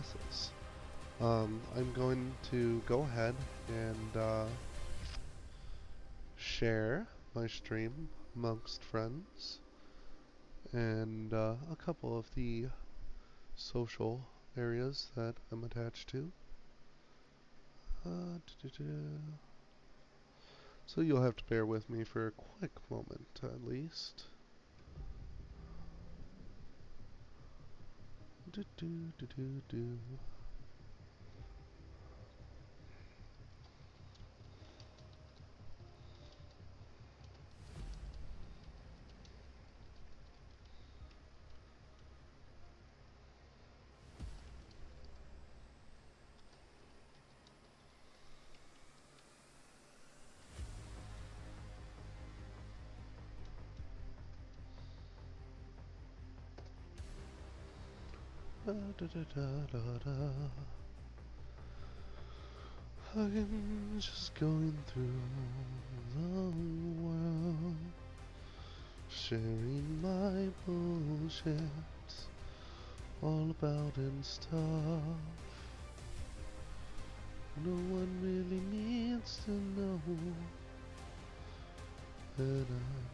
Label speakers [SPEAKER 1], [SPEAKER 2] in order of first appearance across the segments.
[SPEAKER 1] successes. I'm going to go ahead and share my stream amongst friends and a couple of the social areas that I'm attached to. So you'll have to bear with me for a quick moment at least. Do, do, do, do, do. Da, da, da, da, da, da. I'm just going through the world, sharing my bullshit, all about and stuff. No one really needs to know that I'm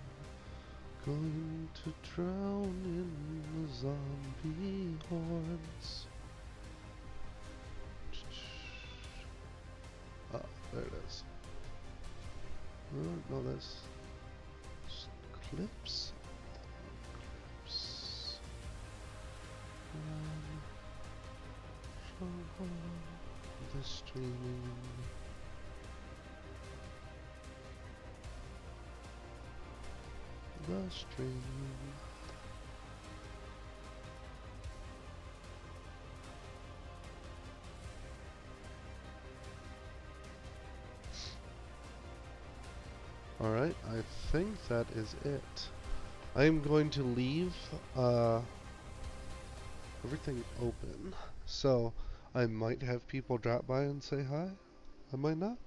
[SPEAKER 1] going to drown in the zombie hordes. Ah, there it is. No, that's clips. Clips. The streaming. The streaming. Alright, I think that is it. I am going to leave everything open. So, I might have people drop by and say hi. I might not.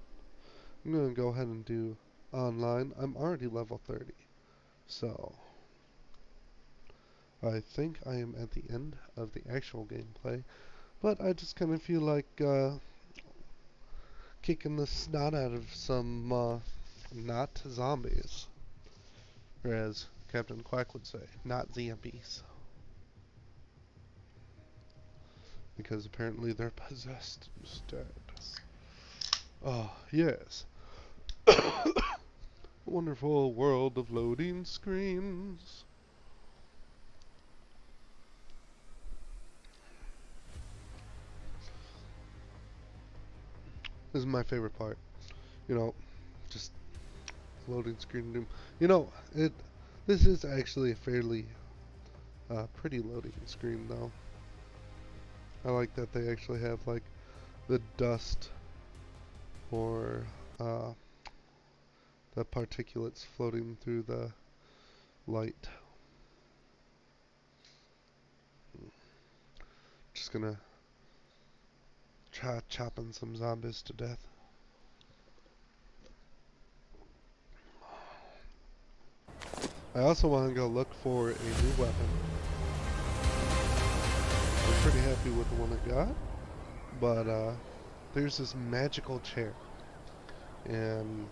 [SPEAKER 1] I'm going to go ahead and do online. I'm already level 30. So, I think I am at the end of the actual gameplay. But I just kind of feel like kicking the snot out of some not zombies. Or as Captain Quack would say, not zombies. Because apparently they're possessed instead. Oh, yes. Wonderful world of loading screens. This is my favorite part. You know, just loading screen doom. You know, this is actually a fairly pretty loading screen though. I like that they actually have like the dust or the particulates floating through the light. Just gonna try chopping some zombies to death. I also want to go look for a new weapon. I'm pretty happy with the one I got, but there's this magical chair, and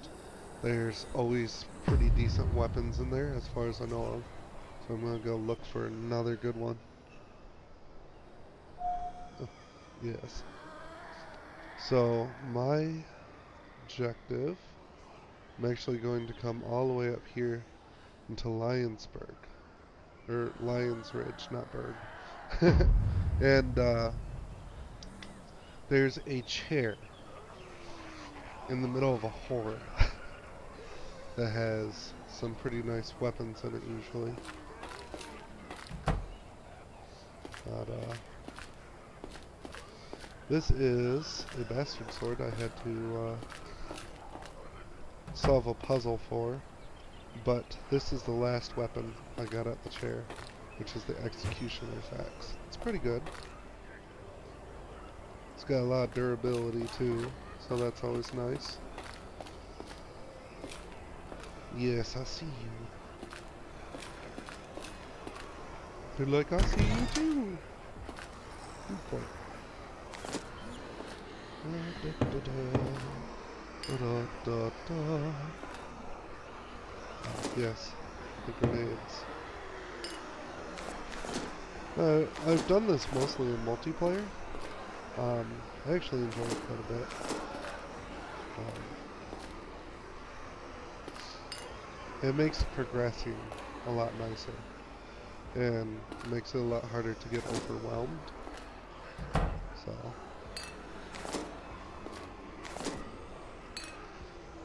[SPEAKER 1] there's always pretty decent weapons in there as far as I know of. So I'm gonna go look for another good one. Oh, yes. So my objective, I'm actually going to come all the way up here into Lionsburg. Or Lions Ridge, not Berg. And there's a chair in the middle of a horde that has some pretty nice weapons in it usually. But this is a bastard sword I had to solve a puzzle for. But this is the last weapon I got at the chair, which is the Executioner's Axe. It's pretty good. It's got a lot of durability too, so that's always nice. Yes, I see you. You're like, I see you too. Good point. Yes, the grenades. I've done this mostly in multiplayer. I actually enjoy it quite a bit. It makes progressing a lot nicer and makes it a lot harder to get overwhelmed. So,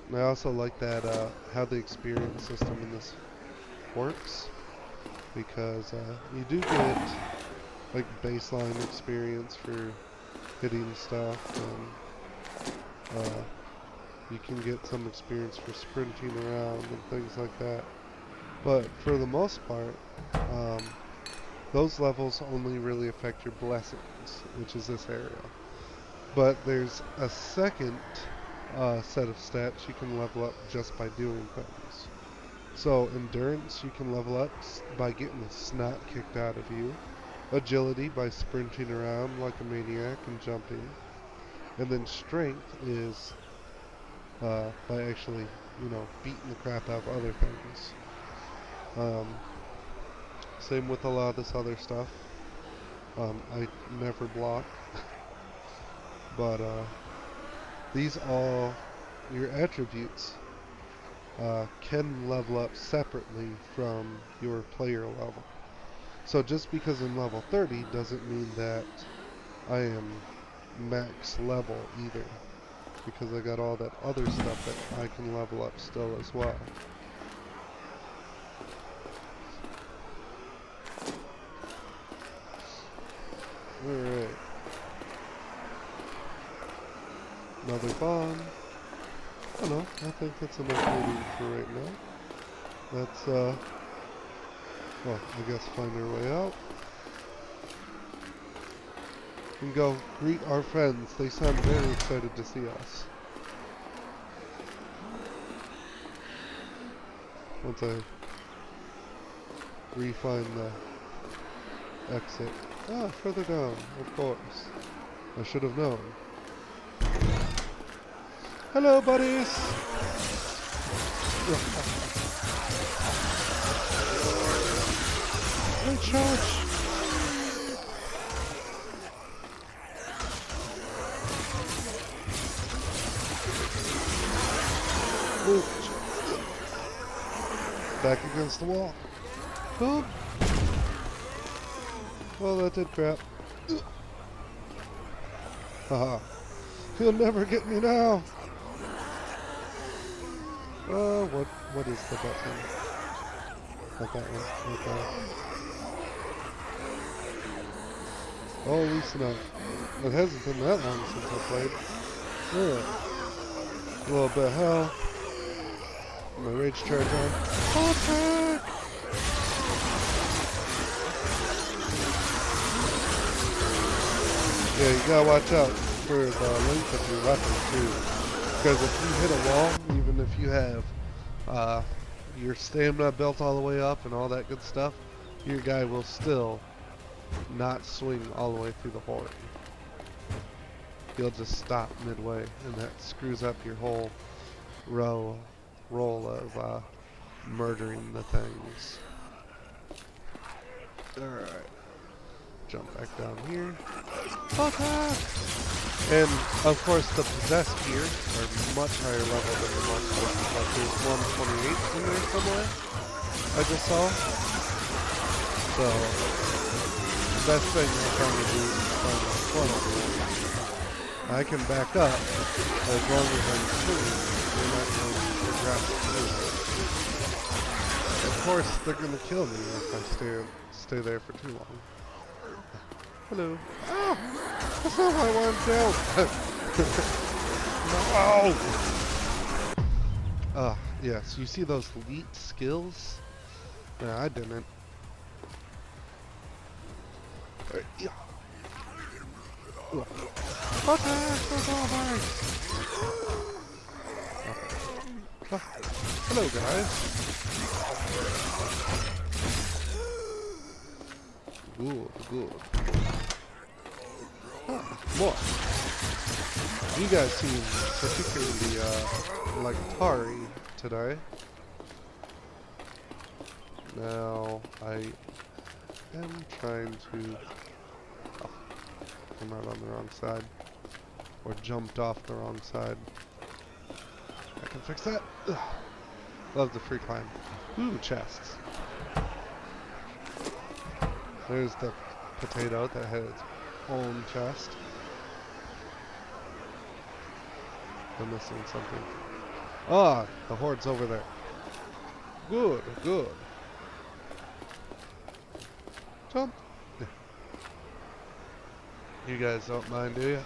[SPEAKER 1] and I also like that how the experience system in this works, because you do get like baseline experience for hitting stuff, and you can get some experience for sprinting around and things like that. But for the most part, those levels only really affect your blessings, which is this area. But there's a second set of stats you can level up just by doing things. So endurance you can level up by getting the snot kicked out of you. Agility by sprinting around like a maniac and jumping. And then strength is by actually, beating the crap out of other things. Same with a lot of this other stuff. I never block. But these all, your attributes, can level up separately from your player level. So just because I'm level 30 doesn't mean that I am max level either, because I got all that other stuff that I can level up still as well. Alright. Another bomb. I don't know, I think that's enough looting for right now. Let's, well, I guess find our way out. And go greet our friends. They sound very excited to see us. Once I refine the exit. Ah, further down, of course. I should have known. Hello, buddies! Hey, charge! Ooh. Back against the wall. Boop! Well, that did crap. Haha. He'll never get me now! What is the button? Not that one. Not that. Holy snap. It hasn't been that long since I played. Yeah. A little bit of hell. My rage charge on. Attack! Yeah, you gotta watch out for the length of your weapon too. Because if you hit a wall, even if you have your stamina built all the way up and all that good stuff, your guy will still not swing all the way through the horde. He'll just stop midway, and that screws up your whole roll of murdering the things. Alright. Jump back down here. Attack! And of course the possessed gear are much higher level than the ones like there's 128 in there somewhere. I just saw. So the best thing I can do is find a funnel. I can back up as long as I'm swinging. They're not going to grab me. Of course they're gonna kill me if I stay there for too long. Hello. Oh, that's not what I wanted to. No! Yes, you see those elite skills? No, I didn't. Yeah. Attack! That's all mine! Okay. Hello, guys. Good, good. More. You guys seem particularly like Tari today. Now I am trying to. Oh, came out on the wrong side, or jumped off the wrong side. I can fix that. Ugh. Love the free climb. Ooh, chests. There's the potato that had its own chest. I'm missing something. Ah, the horde's over there. Good, good. Jump. You guys don't mind, do you?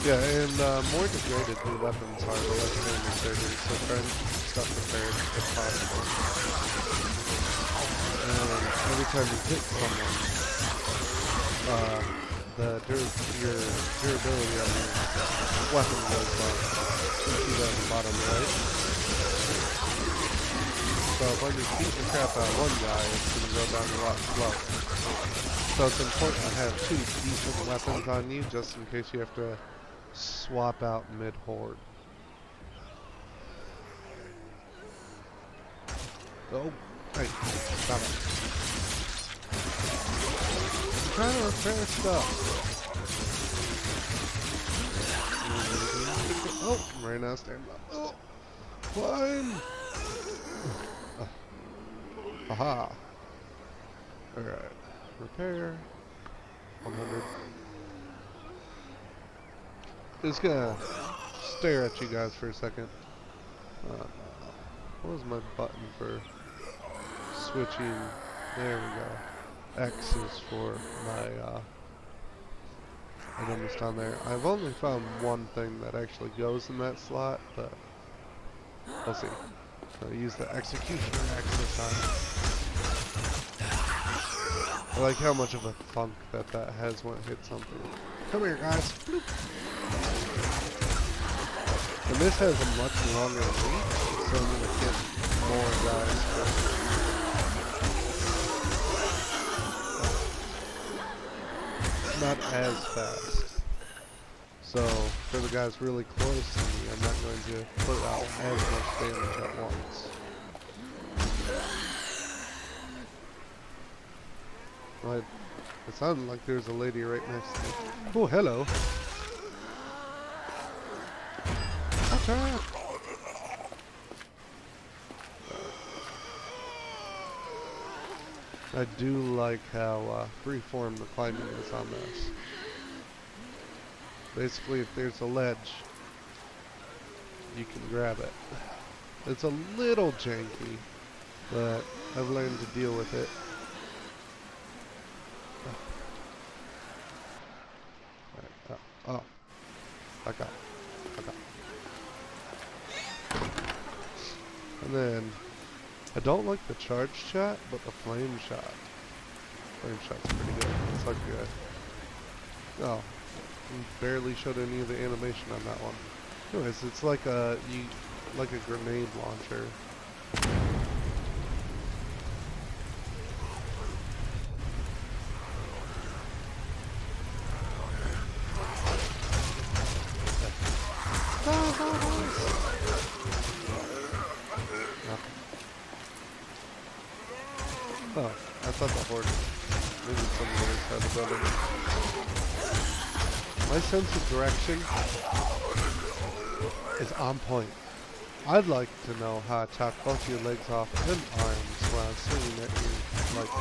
[SPEAKER 1] Yeah, and more degraded new weapons are the less damage they're doing, so try and keep stuff prepared if possible. And every time you hit someone, your durability on your weapon goes up. You see that on the bottom right. So when you're beating the crap out of one guy, it's going to go down a lot slower. So it's important to have two decent weapons on you, just in case you have to swap out mid-horde. Oh, hey, stop it. I'm trying to repair stuff. Oh, ran out of stamina. Oh, climb! Aha. Alright, repair. 100. Just gonna stare at you guys for a second. What was my button for switching? There we go. X is for my items down there. I've only found one thing that actually goes in that slot, but we'll see. So I use the executioner X this time. I like how much of a thunk that has when it hits something. Come here, guys. Bloop. And this has a much longer reach, so I'm gonna hit more guys first. Not as fast. So for the guys really close to me, I'm not going to put out as much damage at once. Right. It sounded like there's a lady right next to me. Oh, hello. Attack! I do like how freeform the climbing is on this. Basically, if there's a ledge, you can grab it. It's a little janky, but I've learned to deal with it. Oh, back up. And then, I don't like the charge shot, but the flame shot. Flame shot's pretty good. It's like oh, barely showed any of the animation on that one. Anyways, it's like a grenade launcher. Oh, I thought the horde. Maybe somebody else had a brother. My sense of direction is on point. I'd like to know how to chop both your legs off and arms while I'm swinging at you like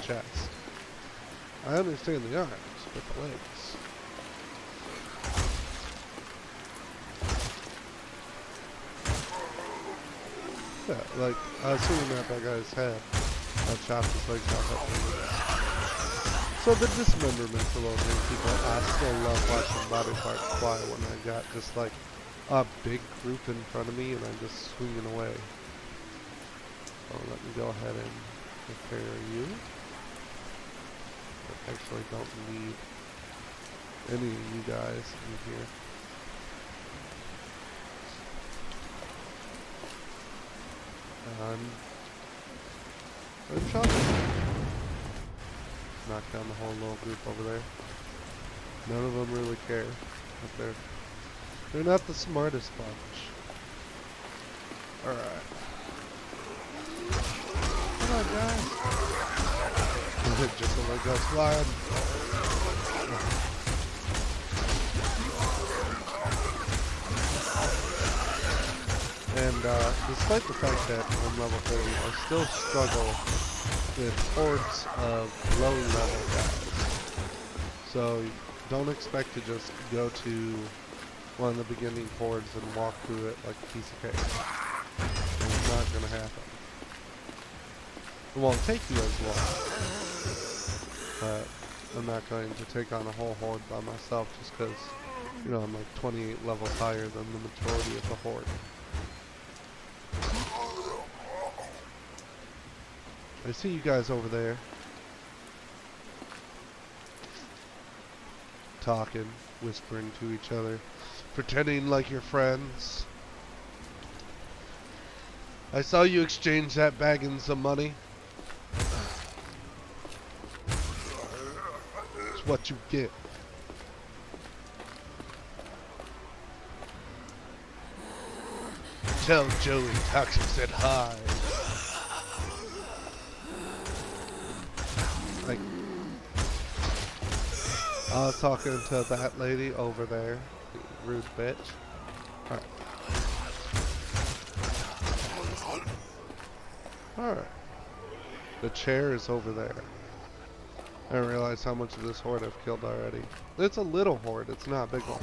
[SPEAKER 1] chest. I understand the arms, but the legs. Yeah, like I was swinging at that guy's head. I chopped his legs off at me. So the dismemberment's a little janky, but I still love watching body parts fly when I got just like a big group in front of me and I'm just swinging away. So let me go ahead and repair you. I actually don't need any of you guys in here. And shot them. Knock down the whole little group over there. None of them really care. But they're not the smartest bunch. Alright. Come on, guys. Just to let go flying. And despite the fact that I'm level 30, I still struggle with hordes of low level guys. So don't expect to just go to one of the beginning hordes and walk through it like a piece of cake. It's not going to happen. It won't take you as long, but I'm not going to take on a whole horde by myself just because, you know, I'm like 28 levels higher than the majority of the horde. I see you guys over there. Talking, whispering to each other, pretending like you're friends. I saw you exchange that bag and some money. It's what you get. Tell Joey Toxic said hi. Like, I was talking to that lady over there, rude bitch. Alright. Alright. The chair is over there. I didn't realize how much of this horde I've killed already. It's a little horde, it's not a big one.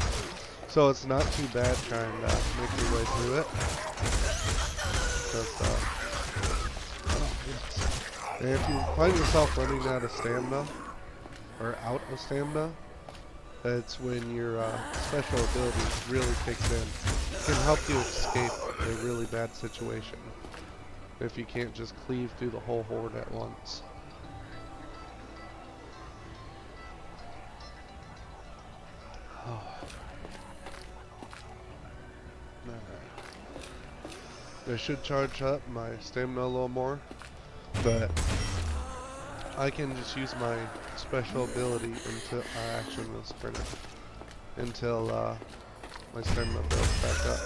[SPEAKER 1] So it's not too bad trying to make your way through it. Just, and if you find yourself running out of stamina, or out of stamina, that's when your special ability really kicks in. It can help you escape a really bad situation if you can't just cleave through the whole horde at once. I should charge up my stamina a little more, but I can just use my special ability until I action the sprinter until my stamina builds back up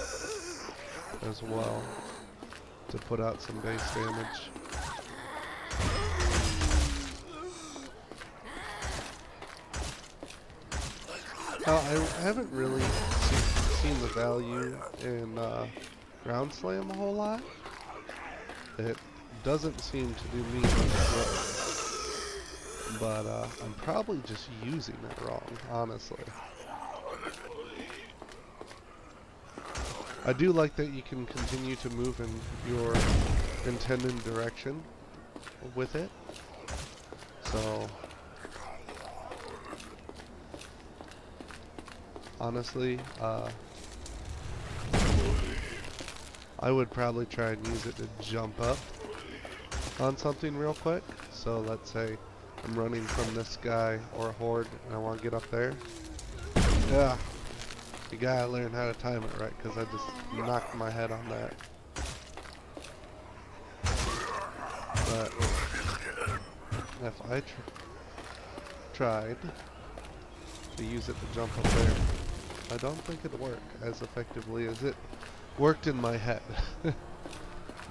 [SPEAKER 1] as well to put out some base damage. Now, I haven't really seen the value in ground slam a whole lot. It doesn't seem to do me much good, but I'm probably just using it wrong, honestly. I do like that you can continue to move in your intended direction with it. So, honestly, I would probably try and use it to jump up on something real quick. So let's say I'm running from this guy or a horde and I want to get up there. Yeah, you gotta learn how to time it right, because I just knocked my head on that. But if I tried to use it to jump up there, I don't think it'd work as effectively as it worked in my head.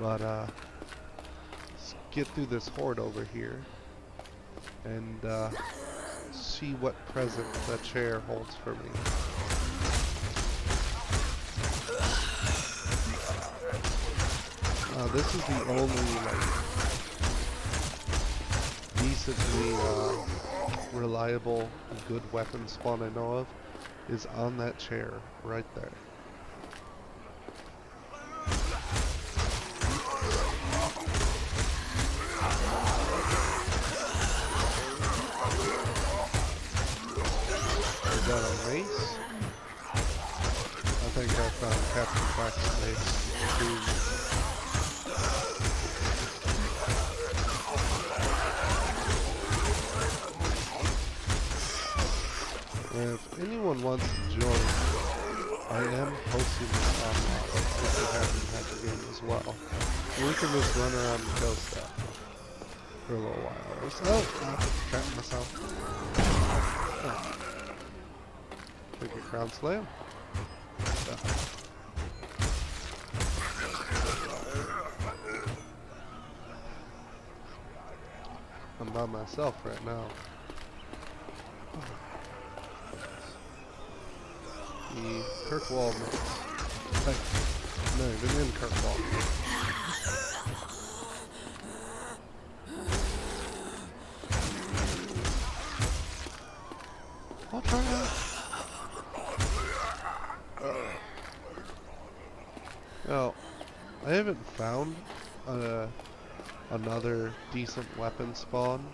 [SPEAKER 1] But let's get through this horde over here and see what present the chair holds for me. This is the only like decently reliable good weapon spawn I know of, is on that chair right there. Is that a mace? I think I found Captain Quack's mace. If anyone wants to join, I am hosting this online if you haven't had the game as well. We can just run around and kill stuff for a little while. Oh, I trapped myself. Oh. Take a crown slam. I'm by myself right now. The Kirkwall mix. Hey, no, didn't mean Kirkwall. I'll try it. Well, I haven't found another decent weapon spawn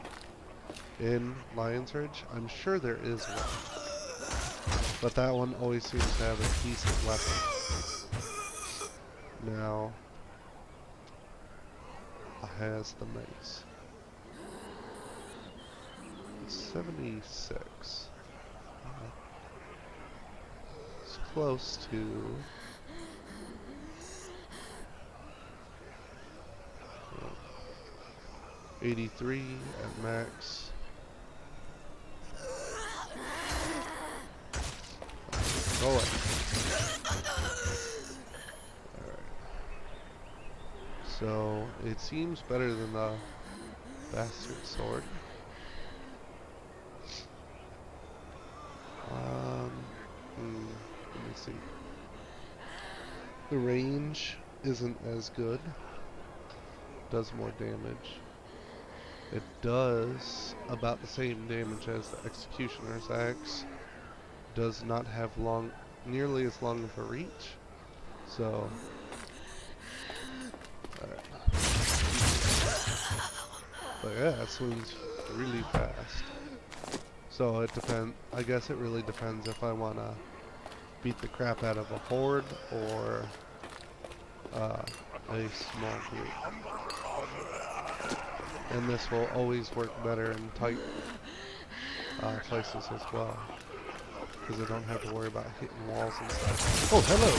[SPEAKER 1] in Lion's Ridge. I'm sure there is one, but that one always seems to have a decent weapon. Now, has the mace. 76. It's close to 83 at max. Go away. Alright. So, it seems better than the bastard sword. Let me see. The range isn't as good. Does more damage. It does about the same damage as the Executioner's Axe. Does not have nearly as long of a reach. So, but yeah, it swings really fast. So it depends. I guess it really depends if I want to beat the crap out of a horde or a small group. And this will always work better in tight places as well, because I don't have to worry about hitting walls and stuff. Oh, hello.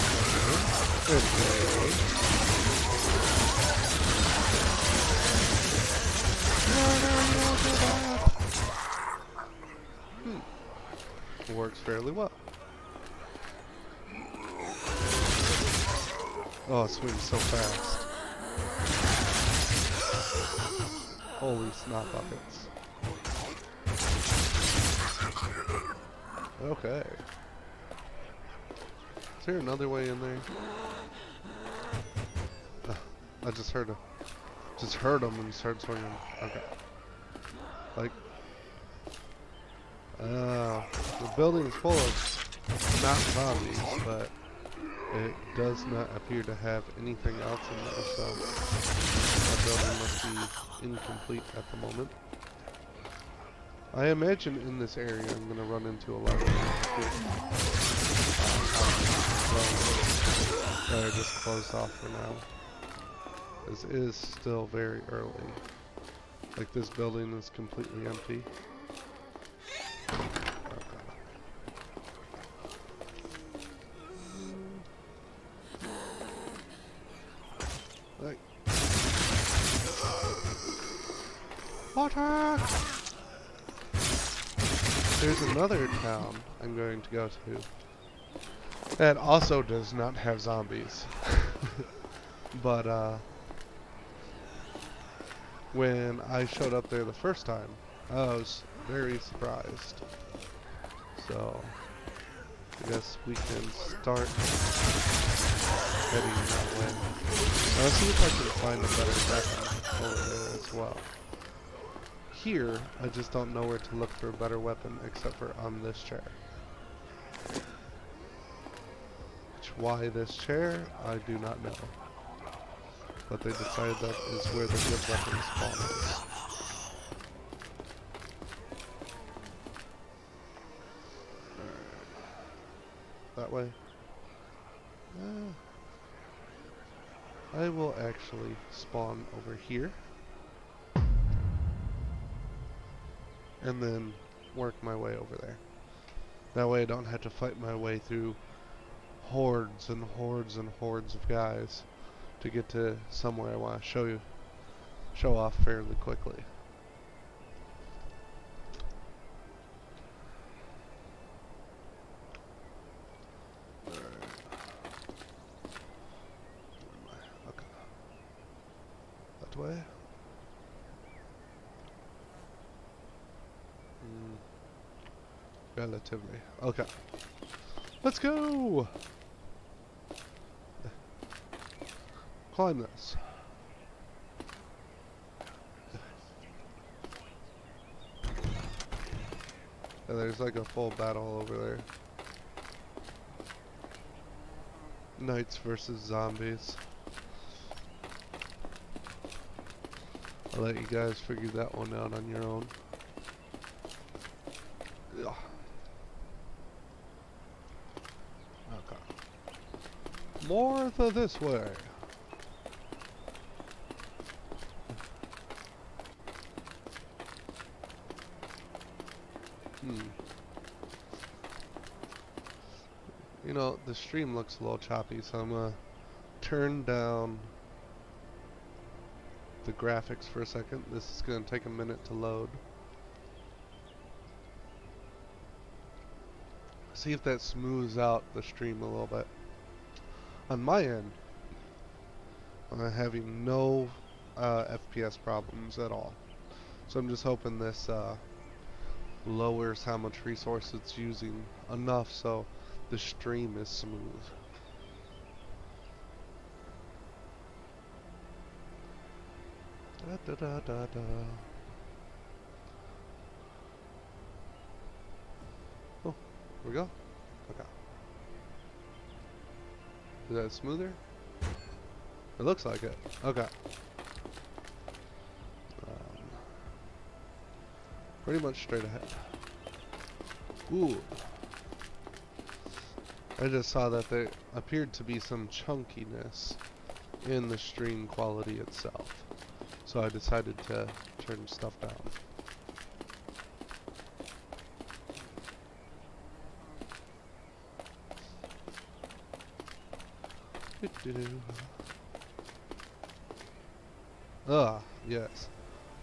[SPEAKER 1] It works fairly well. Oh, it swings so fast. Holy snot buckets. Okay. Is there another way in there? I just heard him and started swinging. Okay. Like, the building is full of not zombies, but it does not appear to have anything else in there, so that building must be incomplete at the moment. I imagine in this area I'm going to run into a lot of people that are just closed off for now. This is still very early. Like, this building is completely empty. Water! There's another town I'm going to go to that also does not have zombies. But when I showed up there the first time, I was very surprised. So I guess we can start heading that way. I'll see if I can find a better weapon over there as well. Here, I just don't know where to look for a better weapon except for on this chair. Why this chair, I do not know. But they decided that is where the good weapon spawn is. That way. I will actually spawn over here. And then work my way over there. That way I don't have to fight my way through hordes and hordes and hordes of guys to get to somewhere I want to show off fairly quickly. Okay. That way. Relatively. Okay. Let's go! Climb this. Yeah, there's like a full battle over there. Knights versus zombies. I'll let you guys figure that one out on your own. Ugh. Okay. More this way. You know, the stream looks a little choppy, so I'm gonna turn down the graphics for a second. This is gonna take a minute to load. See if that smooths out the stream a little bit. On my end, I'm having no FPS problems at all. So I'm just hoping this lowers how much resource it's using enough so the stream is smooth. Da, da, da, da, da. Oh, here we go. Okay. Is that smoother? It looks like it. Okay. Pretty much straight ahead. Ooh. I just saw that there appeared to be some chunkiness in the stream quality itself. So I decided to turn stuff down. Ah, yes.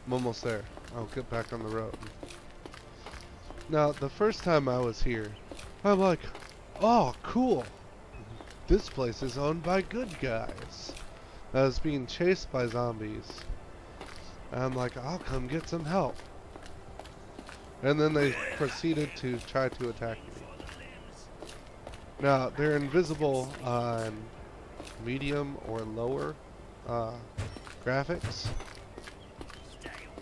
[SPEAKER 1] I'm almost there. I'll get back on the road. Now, the first time I was here, I'm like, oh, cool. This place is owned by good guys. I was being chased by zombies. And I'm like, I'll come get some help. And then they proceeded to try to attack me. Now, they're invisible on medium or lower graphics.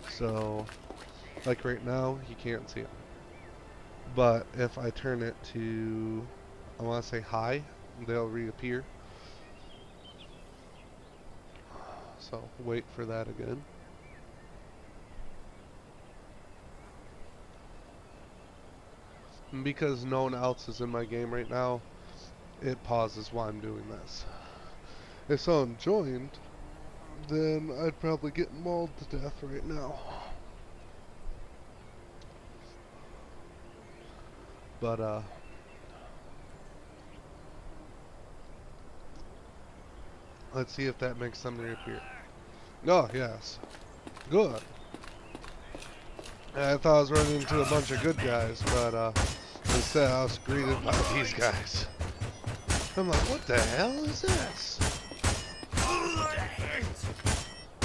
[SPEAKER 1] So, like right now, you can't see them. But if I turn it to, I want to say high, they'll reappear. So, wait for that again. And because no one else is in my game right now, it pauses while I'm doing this. If someone joined, then I'd probably get mauled to death right now. But, let's see if that makes them reappear. Oh, yes. Good. I thought I was running into a bunch of good guys, but, instead I was greeted by these guys. I'm like, what the hell is this?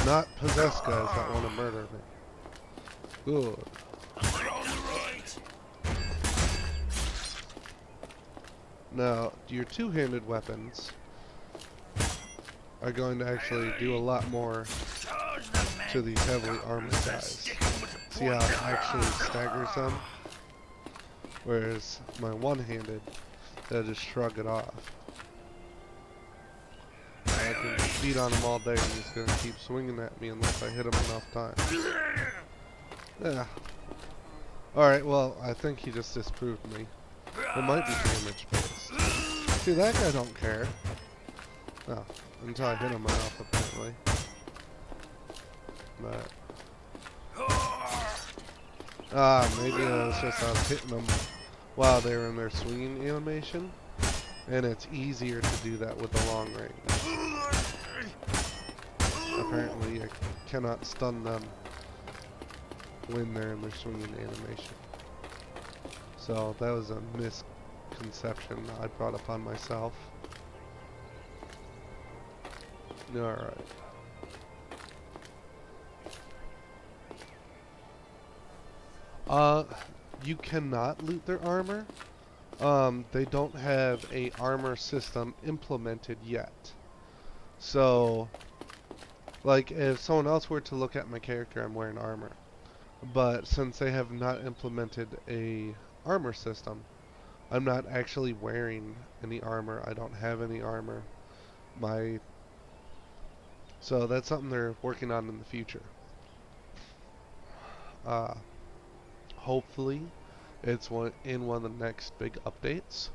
[SPEAKER 1] Not possessed guys that want to murder me. Good. Now, your two-handed weapons are going to actually do a lot more to these heavily armed guys. See how it actually staggers them? Whereas my one-handed, they'll just shrug it off. I can beat on him all day and he's going to keep swinging at me unless I hit him enough times. Yeah. Alright, well, I think he just disproved me. It might be damage based. See, that guy don't care. Oh, until I hit him enough, apparently. But... maybe it was just I was hitting them while they were in their swinging animation. And it's easier to do that with the long range. apparently I cannot stun them when they're in their swinging animation. So that was a misconception I brought upon myself. Alright. You cannot loot their armor. They don't have a armor system implemented yet. So, like, if someone else were to look at my character, I'm wearing armor. But since they have not implemented a armor system, I'm not actually wearing any armor. I don't have any armor. So that's something they're working on in the future. Hopefully, it's in one of the next big updates.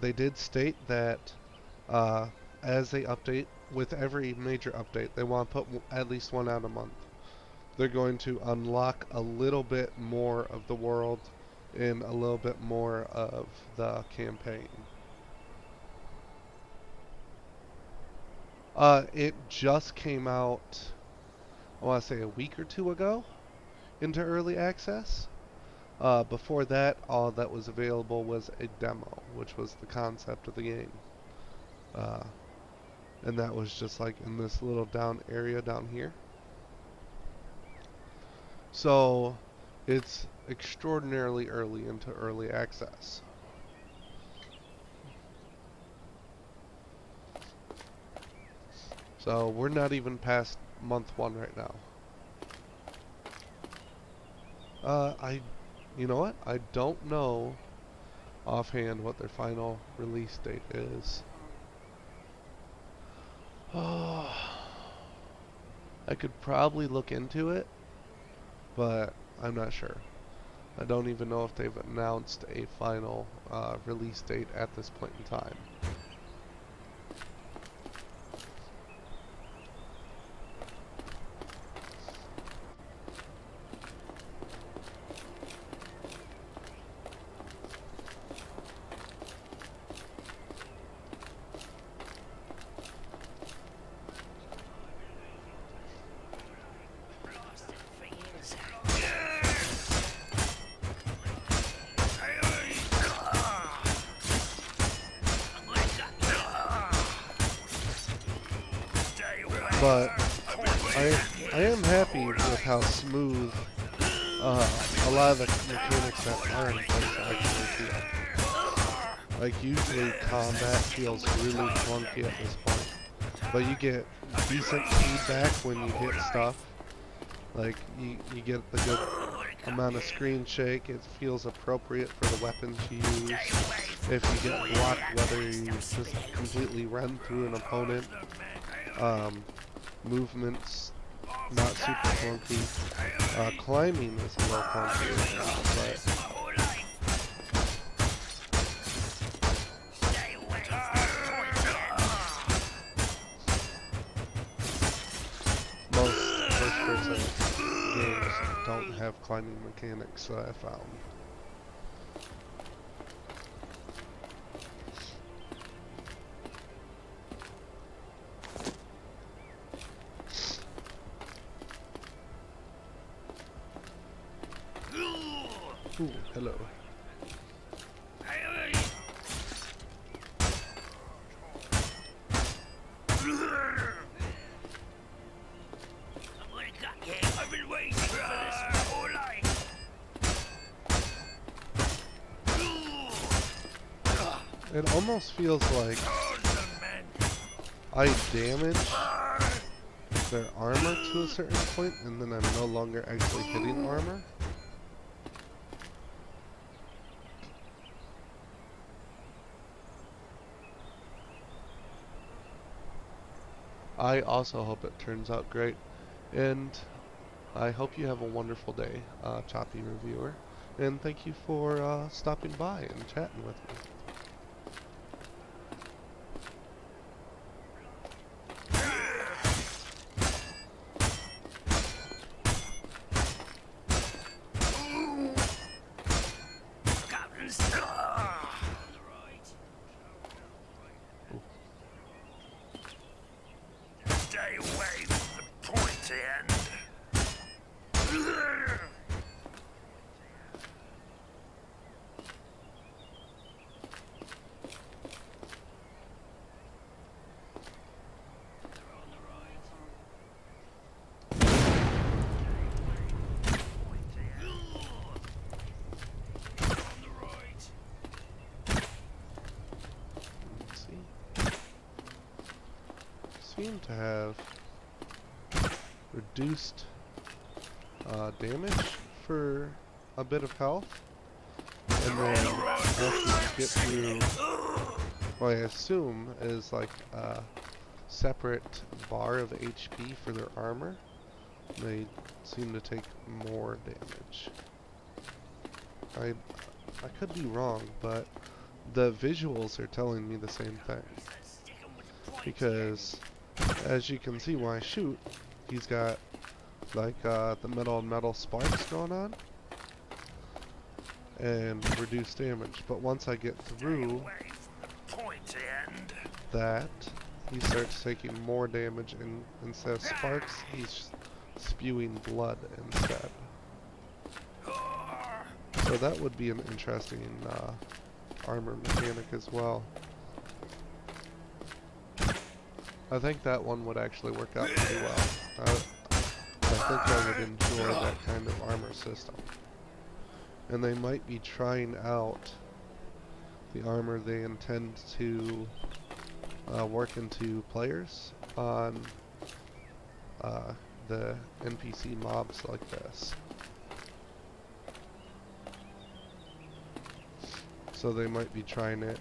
[SPEAKER 1] They did state that as they update, with every major update, they want to put at least one out a month. They're going to unlock a little bit more of the world and a little bit more of the campaign. It just came out, I want to say a week or two ago, into early access. Before that, all that was available was a demo, which was the concept of the game. And that was just like in this little down area down here. So it's extraordinarily early into early access. So we're not even past month 1 right now. You know what? I don't know offhand what their final release date is. Oh, I could probably look into it, but I'm not sure. I don't even know if they've announced a final release date at this point in time. But I am happy with how smooth a lot of the mechanics that are in place actually feel. Like usually combat feels really clunky at this point, but you get decent feedback when you hit stuff. Like you get the good amount of screen shake. It feels appropriate for the weapons you use. If you get blocked, whether you just completely run through an opponent. Movements not super clunky. Climbing is a little clunky right now, but most first-person games don't have climbing mechanics that I found. Ooh, hello.
[SPEAKER 2] I've been waiting for this my whole life.
[SPEAKER 1] It almost feels like I damage their armor to a certain point, and then I'm no longer actually hitting armor. I also hope it turns out great, and I hope you have a wonderful day, Choppy Reviewer, and thank you for stopping by and chatting with me. seem to have reduced damage for a bit of health, and then after you get through what I assume is like a separate bar of HP for their armor, they seem to take more damage. I could be wrong, but the visuals are telling me the same thing. Because as you can see when I shoot, he's got like the metal on metal sparks going on and reduced damage. But once I get through that, he starts taking more damage, and instead of sparks, he's spewing blood instead. So that would be an interesting armor mechanic as well. I think that one would actually work out pretty well. I think I would enjoy that kind of armor system. And they might be trying out the armor they intend to work into players on the NPC mobs like this. So they might be trying it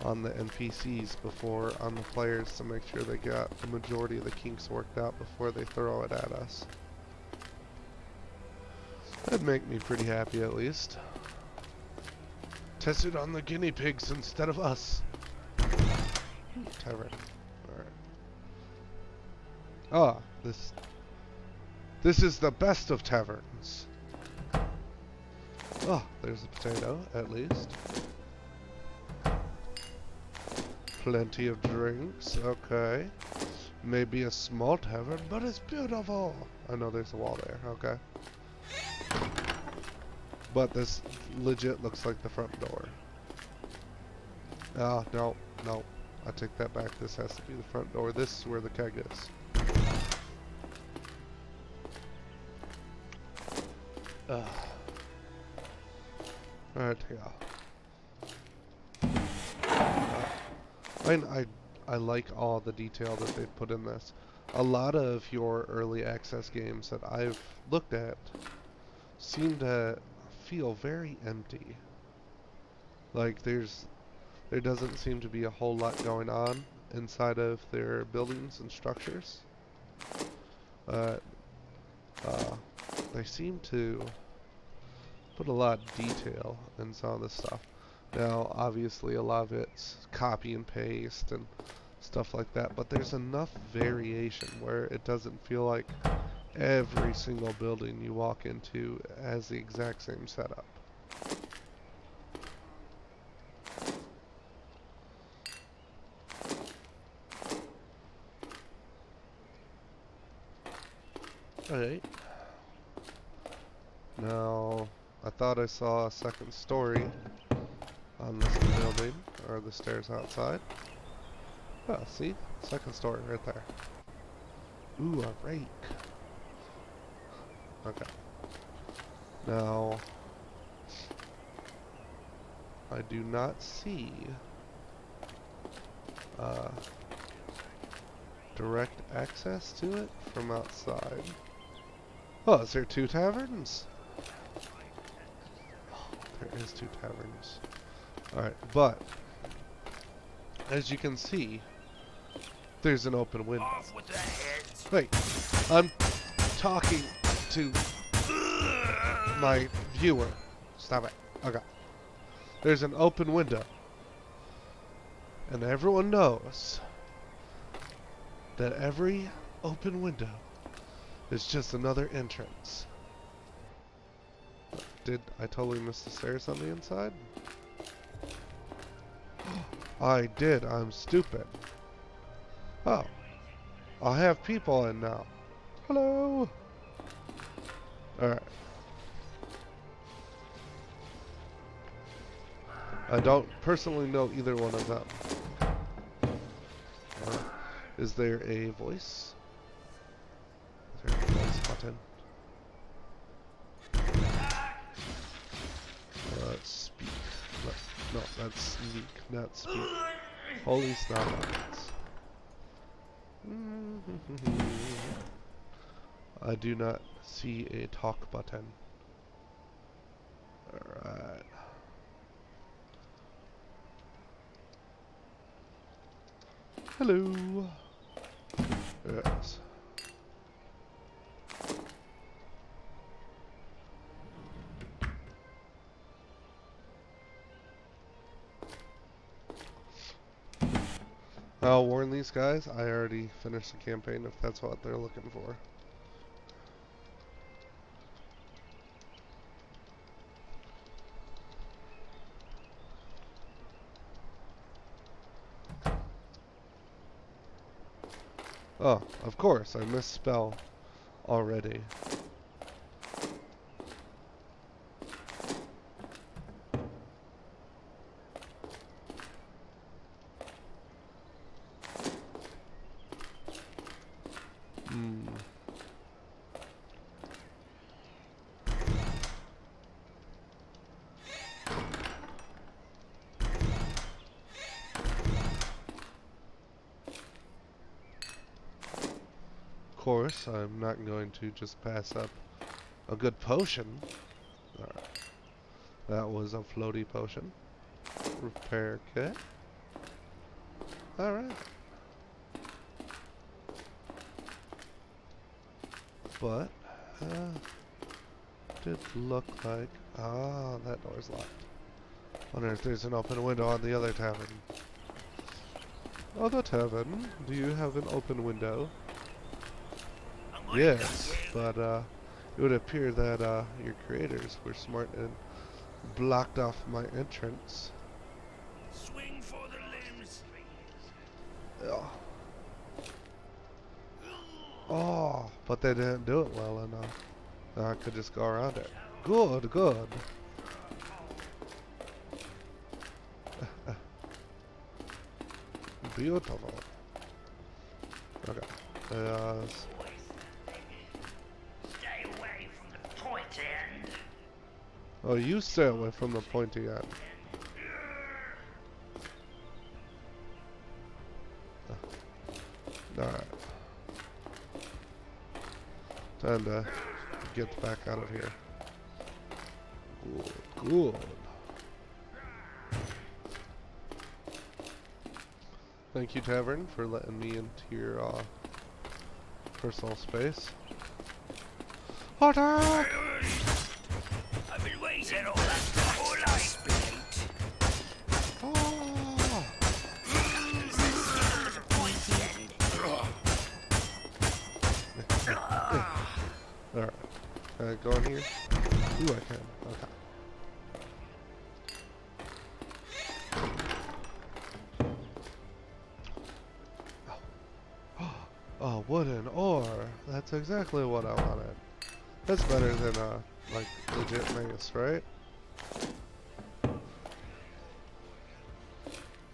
[SPEAKER 1] on the NPCs before on the players to make sure they got the majority of the kinks worked out before they throw it at us. That'd make me pretty happy at least. Test it on the guinea pigs instead of us. Tavern. Alright. Ah, this is the best of taverns. Oh, there's a potato, at least. Plenty of drinks, okay. Maybe a small tavern, but it's beautiful. I know there's a wall there, okay. But this legit looks like the front door. Oh, no, no. I take that back. This has to be the front door. This is where the keg is. Alright, yeah. I like all the detail that they put in this. A lot of your early access games that I've looked at seem to feel very empty. Like there doesn't seem to be a whole lot going on inside of their buildings and structures. They seem to put a lot of detail in some of this stuff. Now, obviously, a lot of it's copy and paste and stuff like that, but there's enough variation where it doesn't feel like every single building you walk into has the exact same setup. Alright. Now, I thought I saw a second story on this building, or the stairs outside. Oh, see? Second story right there. Ooh, a rake. Okay. Now, I do not see direct access to it from outside. Oh, is there two taverns? Oh, there is two taverns. Alright, but as you can see, there's an open window. Wait, I'm talking to my viewer. Stop it. Okay. There's an open window. And everyone knows that every open window is just another entrance. Did I totally miss the stairs on the inside? I did. I'm stupid. Oh. I have people in now. Hello. Alright. I don't personally know either one of them. Is there a voice? Is there a voice button? Speak. No, that's sneak, not speak. Holy snowmobs. I do not see a talk button. Alright. Hello. Yes. I'll warn these guys, I already finished the campaign if that's what they're looking for. Oh, of course, I misspell already. Hmm. Of course, I'm not going to just pass up a good potion. Alright. That was a floaty potion. Repair kit. Alright. But, did look like... Ah, that door's locked. Wonder if there's an open window on the other tavern. Other tavern, do you have an open window? Yes, but it would appear that your creators were smart and blocked off my entrance.
[SPEAKER 2] Swing for the limbs.
[SPEAKER 1] Ugh. Oh, but they didn't do it well enough. I could just go around it. Good, good. Beautiful. Okay.
[SPEAKER 2] Stay away from the pointy end.
[SPEAKER 1] Oh, you stay away from the pointy end. Alright. Time to get back out of here. Good, good. Thank you, Tavern, for letting me into your personal space. Attack!
[SPEAKER 2] I've been waiting all night.
[SPEAKER 1] Oh!
[SPEAKER 2] The pointy end.
[SPEAKER 1] Alright. Can I go in here? Ooh, I can. Okay. Oh, wooden ore. That's exactly what I wanted. That's better than, like, legit mace, right?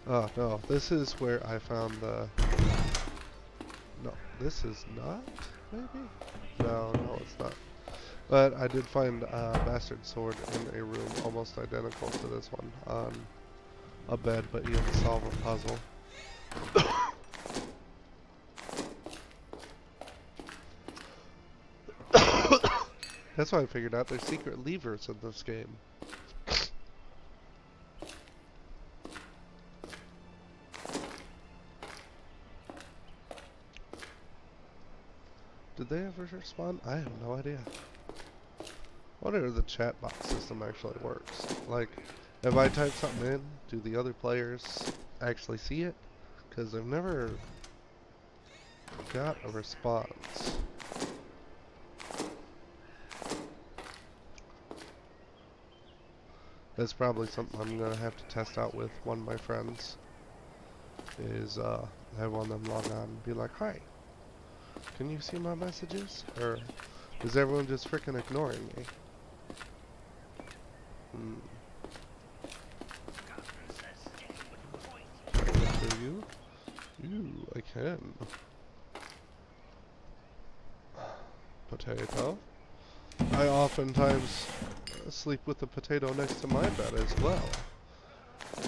[SPEAKER 1] Oh, no. This is where I found the... No, this is not, maybe? No, it's not. But I did find a bastard sword in a room almost identical to this one on a bed, but you have to solve a puzzle. That's why I figured out there's secret levers in this game. Did they ever respond? I have no idea. I wonder if the chat box system actually works. Like, if I type something in, do the other players actually see it? Because I've never got a response. That's probably something I'm gonna have to test out with one of my friends. Is have one of them log on and be like, "Hi, can you see my messages?" Or is everyone just freaking ignoring me? Can I enter you? Ooh, I can. Potato. I oftentimes sleep with the potato next to my bed as well.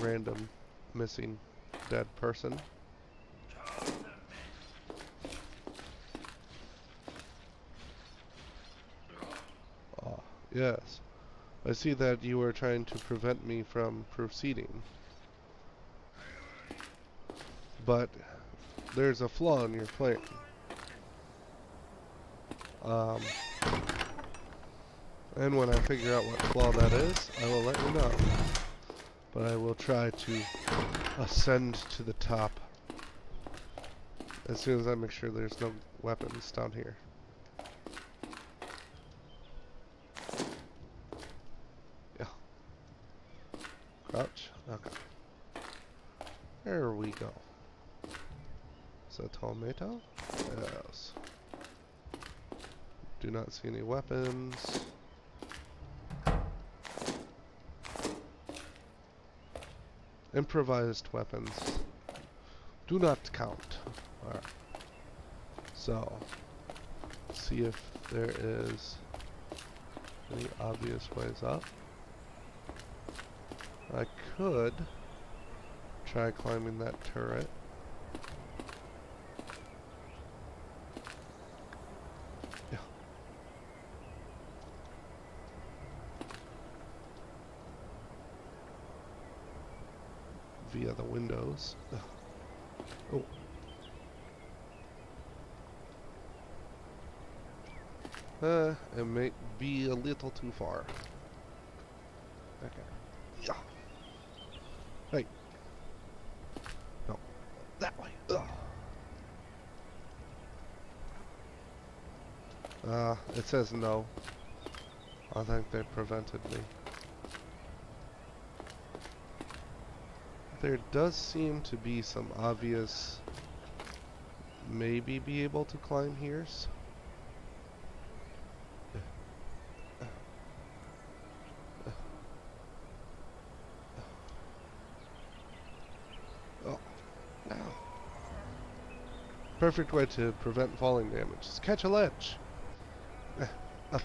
[SPEAKER 1] Random missing dead person. Yes. I see that you are trying to prevent me from proceeding. But there's a flaw in your plan. Um, and when I figure out what flaw that is, I will let you know. But I will try to ascend to the top as soon as I make sure there's no weapons down here. Yeah. Crouch. Okay. There we go. Is that tomato? Yes. Do not see any weapons. Improvised weapons do not count. Alright. So, see if there is any obvious ways up. I could try climbing that turret. Yeah. Via the windows. Ugh. Oh. It may be a little too far. Okay. Yeah. Hey. No. That way. Ugh. It says no. I think they prevented me. There does seem to be some obvious maybe be able to climb here. Oh, no. Perfect way to prevent falling damage. Just catch a ledge. Up,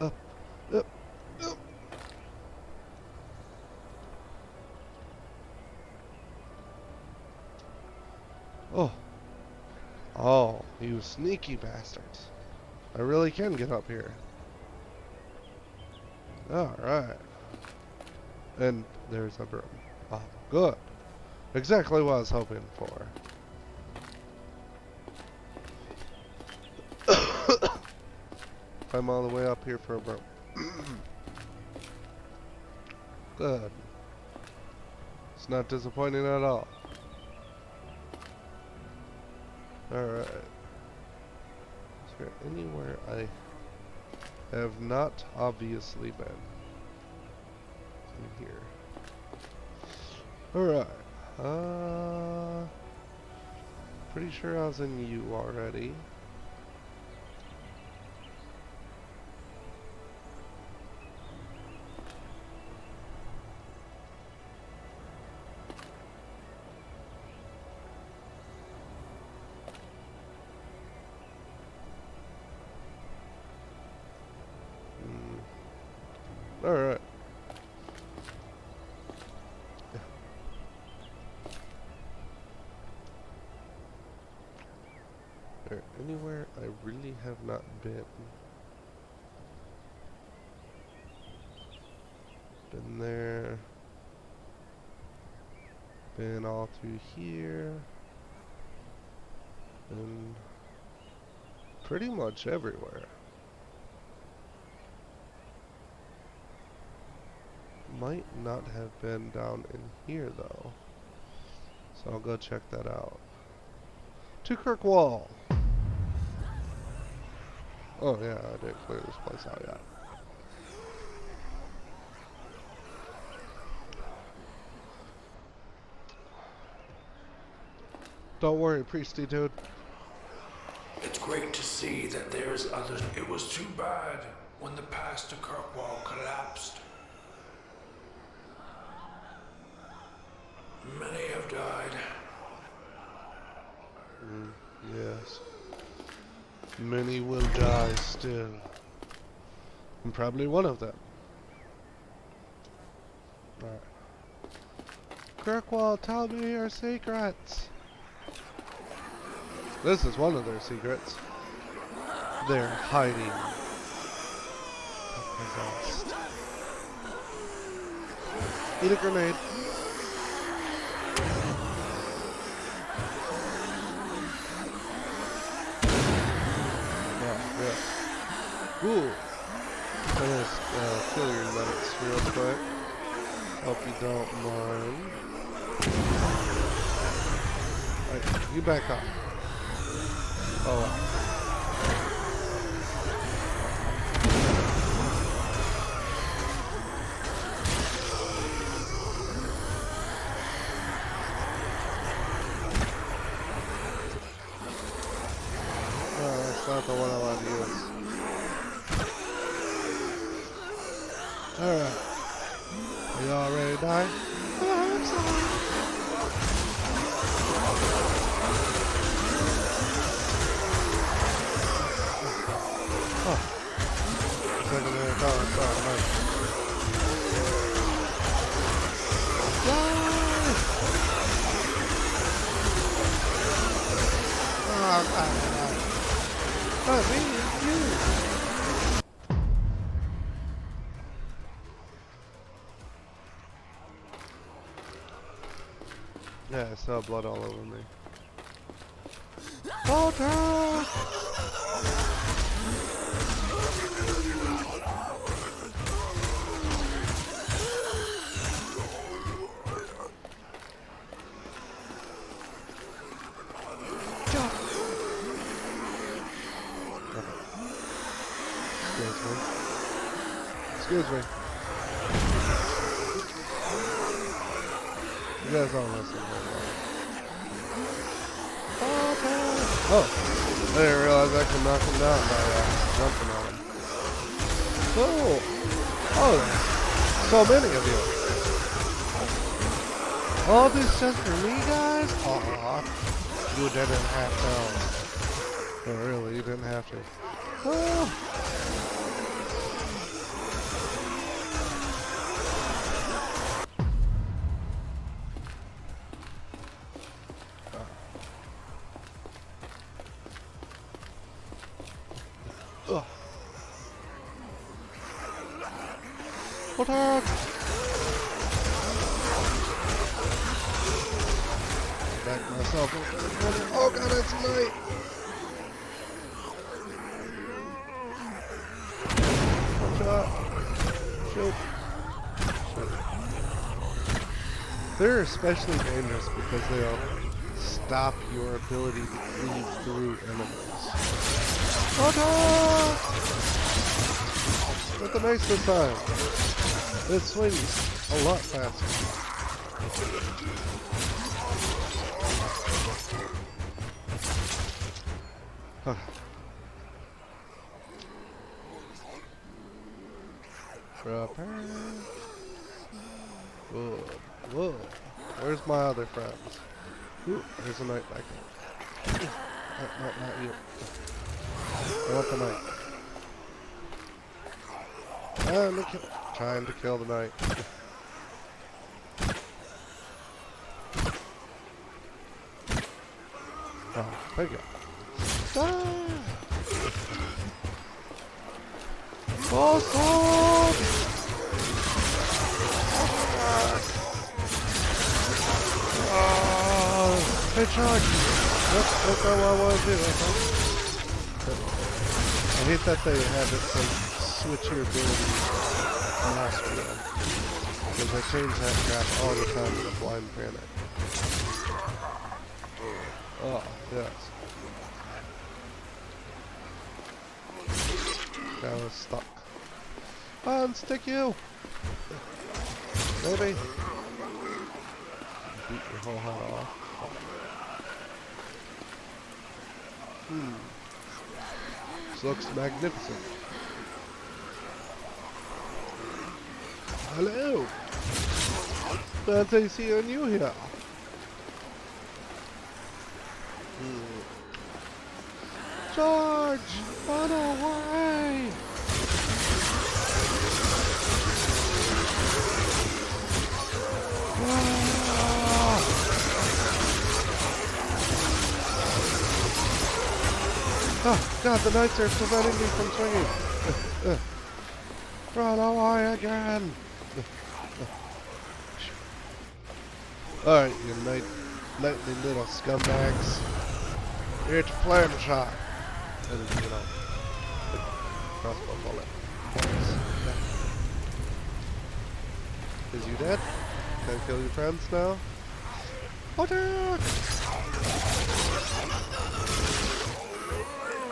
[SPEAKER 1] up, up, up. Oh. Oh, you sneaky bastards. I really can get up here. Alright. And there's a broom. Oh, good. Exactly what I was hoping for. I'm all the way up here for a broom. Good. It's not disappointing at all. Alright. Is there anywhere I have not obviously been? In here. Alright. Pretty sure I was in you already. Alright. There anywhere I really have not been? Been there. Been all through here. And pretty much everywhere. Might not have been down in here though. So I'll go check that out. To Kirkwall! Oh yeah, I didn't clear this place out yet. Don't worry, priesty dude.
[SPEAKER 2] It's great to see that there's others. It was too bad when the path to Kirkwall collapsed. Many have died.
[SPEAKER 1] Yes. Many will die still. I'm probably one of them. Alright. Kirkwall, tell me your secrets. This is one of their secrets. They're hiding. Exhaust. Eat a grenade. Yeah. Ooh. I'm gonna kill your nuts real quick. Hope you don't mind. Alright, you back up. Oh wow. That's not the one I want to use. Alright. Are you all ready to die? Oh, I'm sorry. Oh. Second minute. Oh, nice. Oh, God. Not me, you. Yeah, I saw blood all over me. Water! Excuse me. You guys don't listen very well. Oh, I didn't realize I could knock him down by jumping on him. Oh, there's so many of you. All this just for me, guys? Aw, you didn't have to. No, really, you didn't have to. Oh. Ugh. Attack! Back myself. Oh god, it's night! Shot. Shoot. They're especially dangerous because they'll stop your ability to cleave through enemies. Attack! With the mace this time. It swings a lot faster. Prepare. Whoa, whoa. Where's my other friends? Ooh, there's a knight back there. Not you. I want the knight. Trying to kill the knight. Oh, thank you. Ah! Awesome! Hey, Chuck! That's not what I want to do. I hate that they have it so switch your ability mastery on. Because I change that crap all the time in the blind panic. Oh, yes. Now it's stuck. Unstick you! Maybe. Beat your whole head off. This looks magnificent. Hello! Fancy seeing you here. Charge! Run away! Oh, God, the knights are preventing me from swinging. Run away again! Alright, you nightly little scumbags. It's flame shot! And, you know, the crossbow bullet. Is you dead? Can I kill your friends now? Attack!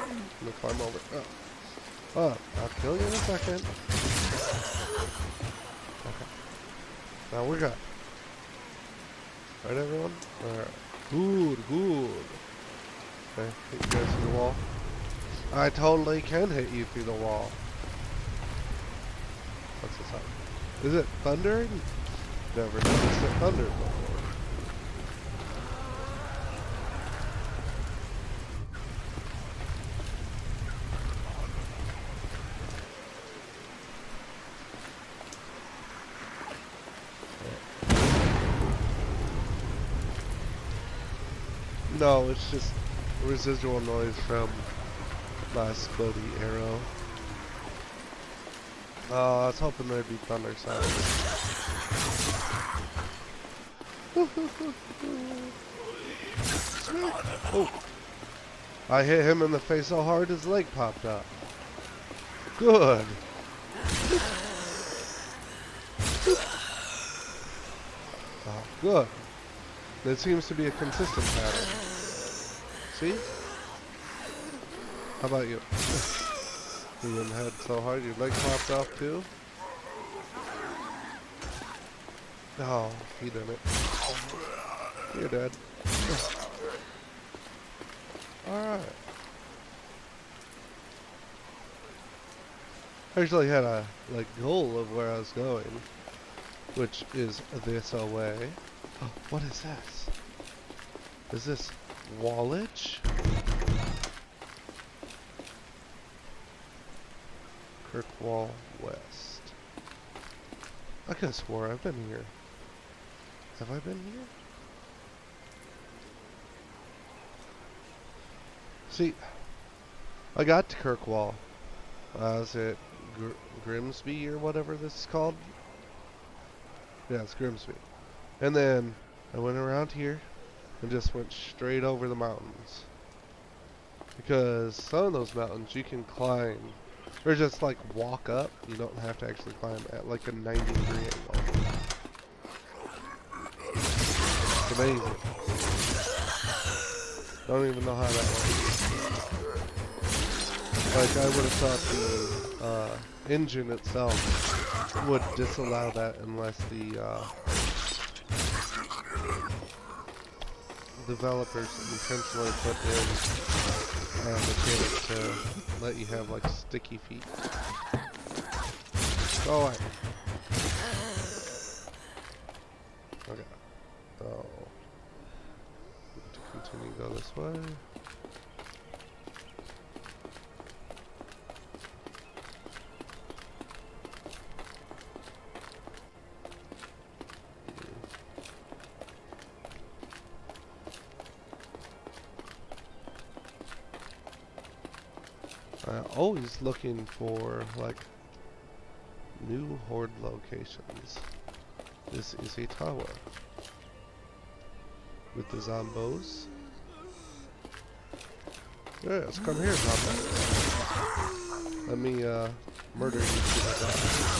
[SPEAKER 1] I'm gonna climb over. Oh, I'll kill you in a second. Okay. Now we're good. Right, everyone? Alright. Good. Okay, hit you guys through the wall. I totally can hit you through the wall. What's this up? Is it thundering? Never noticed it thundered before. No, it's just residual noise from my exploding arrow. I was hoping there'd be thunder sounds. Oh! I hit him in the face so hard his leg popped up. Good! Oh, good. There seems to be a consistent pattern. See? How about you? You didn't hit so hard your leg popped off too? No, he didn't. You're dead. Alright. I actually had a goal of where I was going, which is this away. Oh, what is this? Is this Wallage? Kirkwall West. I could have swore I've been here. Have I been here? See, I got to Kirkwall. I was at Grimsby or whatever this is called. Yeah, it's Grimsby. And then I went around here and just went straight over the mountains. Because some of those mountains you can climb, or just like walk up. You don't have to actually climb at like a 90-degree angle. It's amazing. Don't even know how that works. Like, I would have thought the engine itself would disallow that unless the developers intentionally put in mechanics to let you have like sticky feet. Go away. Okay. So, to continue to go this way. Always looking for like new horde locations. This is a tower with the zombos. Yes, come here, zombos. Let me murder you to death.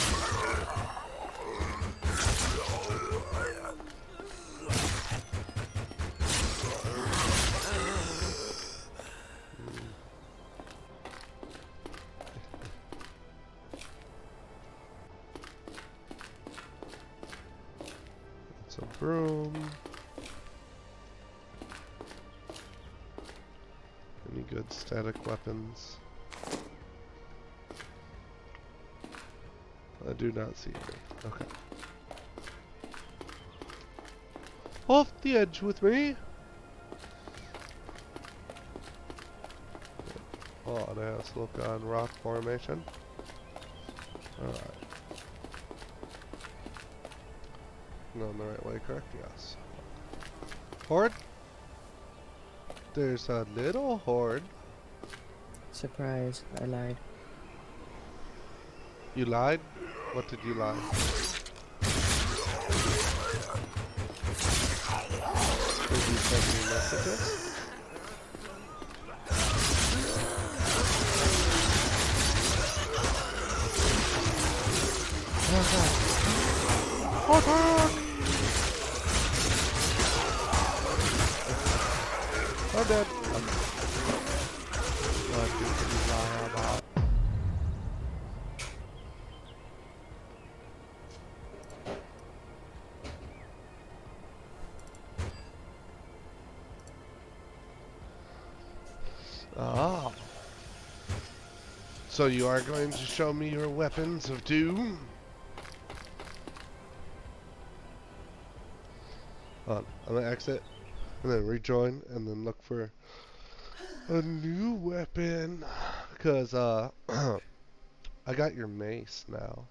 [SPEAKER 1] Broom. Any good static weapons? I do not see any. Okay. Off the edge with me. Oh, let's look on rock formation. Alright. Going the right way, correct? Yes. Horde? There's a little horde.
[SPEAKER 3] Surprise, I lied.
[SPEAKER 1] You lied? What did you lie? Did you send me messages? Oh god. Oh god! I'm dead. What did you lie about? Ah. So you are going to show me your weapons of doom? Hold on, I'm gonna exit, and then rejoin, and then look for a new weapon. Cause, I got your mace now.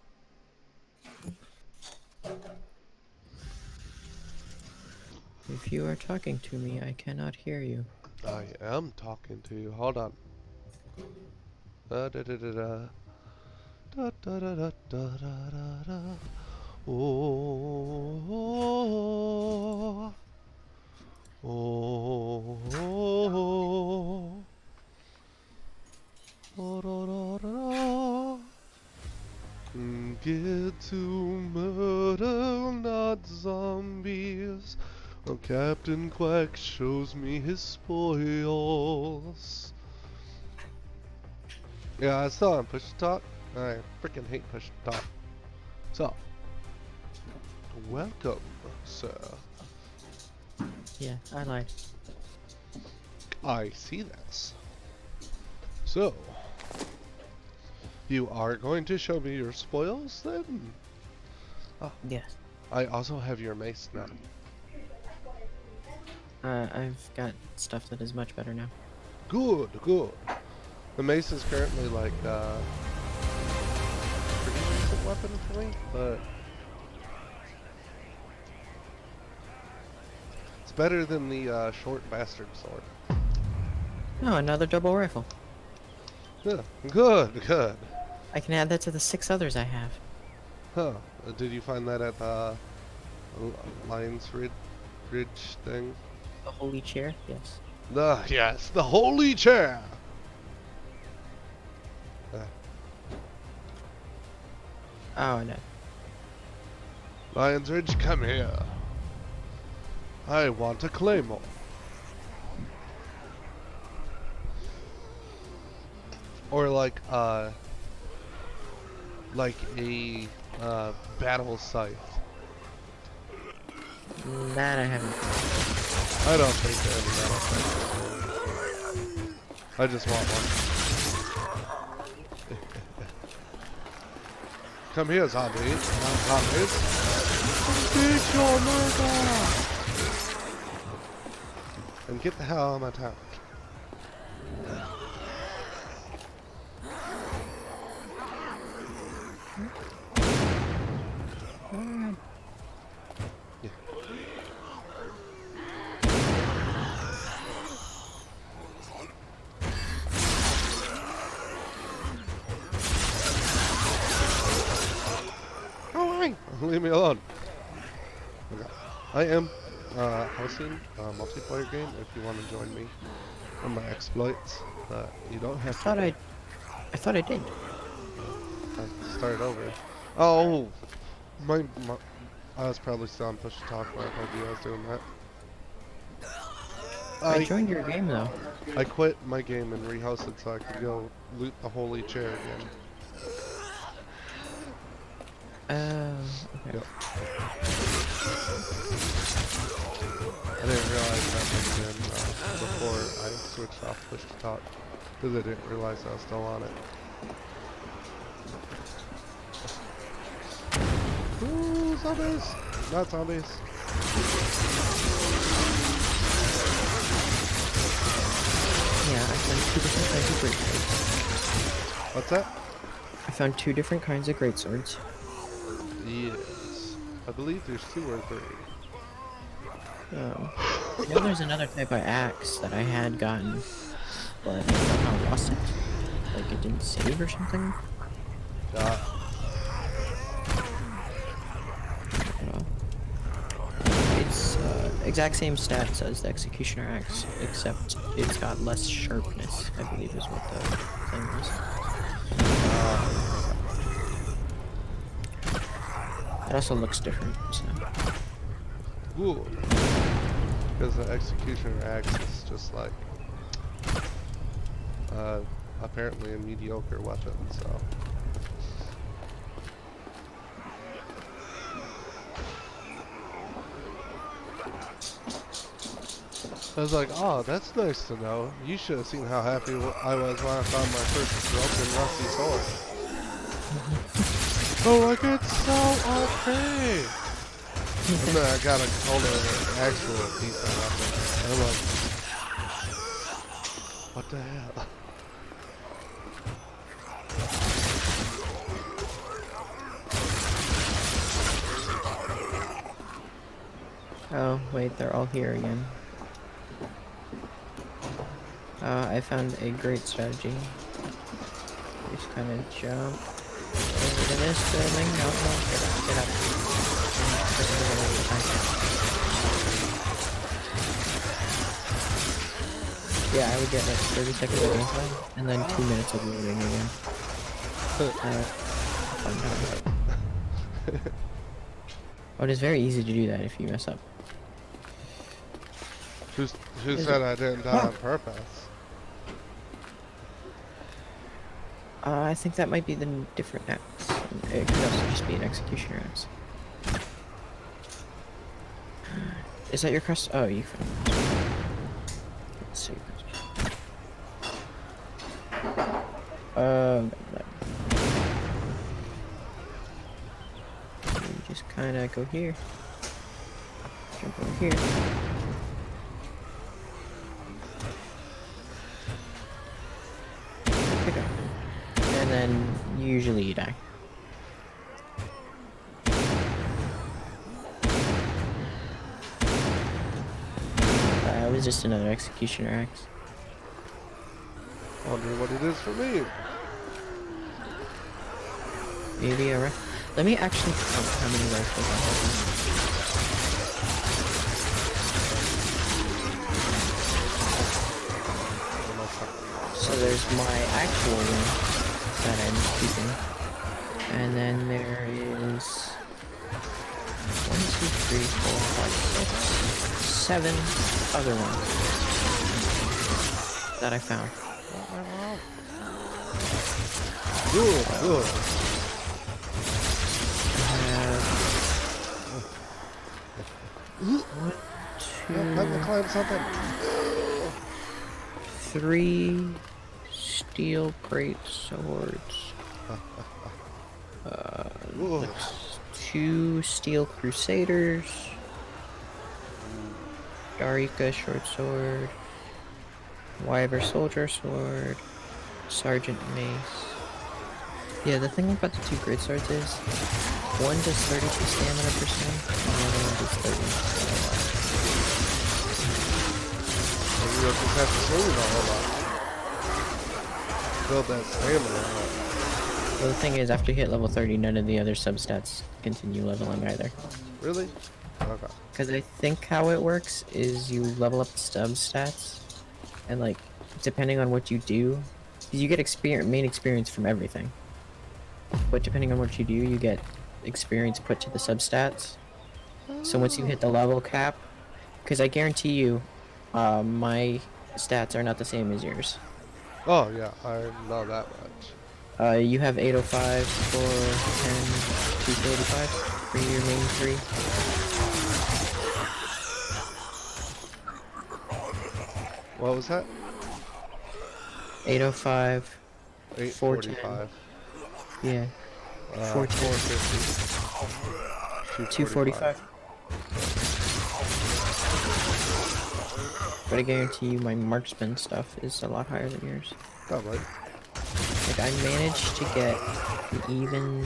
[SPEAKER 3] If you are talking to me, I cannot hear you.
[SPEAKER 1] I am talking to you. Hold on. Da da da da da. Da da da da da da da. Oh. Oh. Oh. Oh. Da da da da. Get to murder, not zombies. Oh, Captain Quack shows me his spoils. Yeah, I still on push to talk. I freaking hate push to talk. So, welcome, sir.
[SPEAKER 3] Yeah, I lied.
[SPEAKER 1] I see this. So, you are going to show me your spoils then? Oh,
[SPEAKER 3] Yes.
[SPEAKER 1] I also have your mace now.
[SPEAKER 3] I've got stuff that is much better now.
[SPEAKER 1] Good, good. The mace is currently like pretty decent weapon for me, but it's better than the short bastard sword.
[SPEAKER 3] Oh, another double rifle.
[SPEAKER 1] Yeah, good, good.
[SPEAKER 3] I can add that to the 6 others I have.
[SPEAKER 1] Huh? Did you find that at the Lions Ridge thing?
[SPEAKER 3] The holy chair? Yes.
[SPEAKER 1] Yes, the holy chair.
[SPEAKER 3] Oh, no.
[SPEAKER 1] Lions Ridge, come here. I want a claymore. Or like a battle scythe.
[SPEAKER 3] That I haven't.
[SPEAKER 1] I don't think they have a battle scythe. I just want one. Come here, zombies. Zombies. Take your murder! And get the hell out of my town. Yeah. Alright, leave me alone. Okay. I am hosting a multiplayer game if you want to join me on my exploits. You don't have to.
[SPEAKER 3] I thought I did.
[SPEAKER 1] Start over. Oh, my I was probably still on push to talk when I told you I was doing that.
[SPEAKER 3] I joined your game though.
[SPEAKER 1] I quit my game and rehosted so I could go loot the holy chair again.
[SPEAKER 3] Okay.
[SPEAKER 1] Yep. I didn't realize that again before I switched off push to talk because I didn't realize I was still on it. Ooh, zombies! Not zombies.
[SPEAKER 3] Yeah, I found 2 different kinds of great swords.
[SPEAKER 1] What's that?
[SPEAKER 3] I found 2 different kinds of great swords.
[SPEAKER 1] Yes. I believe there's 2 or 3.
[SPEAKER 3] I know there's another type of axe that I had gotten, but I somehow lost it. Like it didn't save or something. exact same stats as the Executioner Axe, except it's got less sharpness, I believe is what the thing was. It also looks different, so.
[SPEAKER 1] Cool. Because the Executioner Axe is just like, apparently a mediocre weapon, so. I was like, oh, that's nice to know. You should have seen how happy I was when I found my first broken rusty sword. Oh, like, it's so okay. And then I got a hold of an actual piece of weapon. And I'm like, what the hell?
[SPEAKER 3] Oh, wait, they're all here again. I found a great strategy. Just kind of jump over to this building. No, no, get up, get up. Yeah, I would get like 30 seconds of gameplay, and then 2 minutes of loading again. Fun time. Oh, it is very easy to do that if you mess up.
[SPEAKER 1] Who said I didn't die on purpose?
[SPEAKER 3] I think that might be the different axe. It could also just be an Executioner Axe. Is that your crest? Oh, you found it. Let's see. You just kind of go here. Jump over here. Pick up. And then usually you die. It was just another Executioner Axe.
[SPEAKER 1] I wonder what it is for me.
[SPEAKER 3] Maybe a rifle. Let me actually count how many rifles I have. So there's my actual one that I'm keeping. And then there is 1, 2, 3, 4, 5, 6, 7 other ones that I found.
[SPEAKER 1] Good, good. Let me climb something.
[SPEAKER 3] 3 steel great swords. 2 steel crusaders. Darika short sword. Wyver soldier sword. Sergeant mace. Yeah, the thing about the 2 great swords is one does 32 stamina percent, and the other one does 30.
[SPEAKER 1] You just have to swing it a whole lot. Build that stamina up.
[SPEAKER 3] Well, the thing is, after you hit level 30, none of the other substats continue leveling either.
[SPEAKER 1] Really? Okay.
[SPEAKER 3] Because I think how it works is you level up the substats, and like, depending on what you do, you get main experience from everything. But depending on what you do, you get experience put to the substats. So once you hit the level cap, because I guarantee you, my stats are not the same as yours.
[SPEAKER 1] Oh yeah, I know that much.
[SPEAKER 3] You have 805, 410, 245 for your main 3.
[SPEAKER 1] What was that?
[SPEAKER 3] 805,
[SPEAKER 1] 845.
[SPEAKER 3] yeah, 410,
[SPEAKER 1] 450.
[SPEAKER 3] 245. But I guarantee you my marksman stuff is a lot higher than yours.
[SPEAKER 1] Probably.
[SPEAKER 3] Like, I managed to get an even,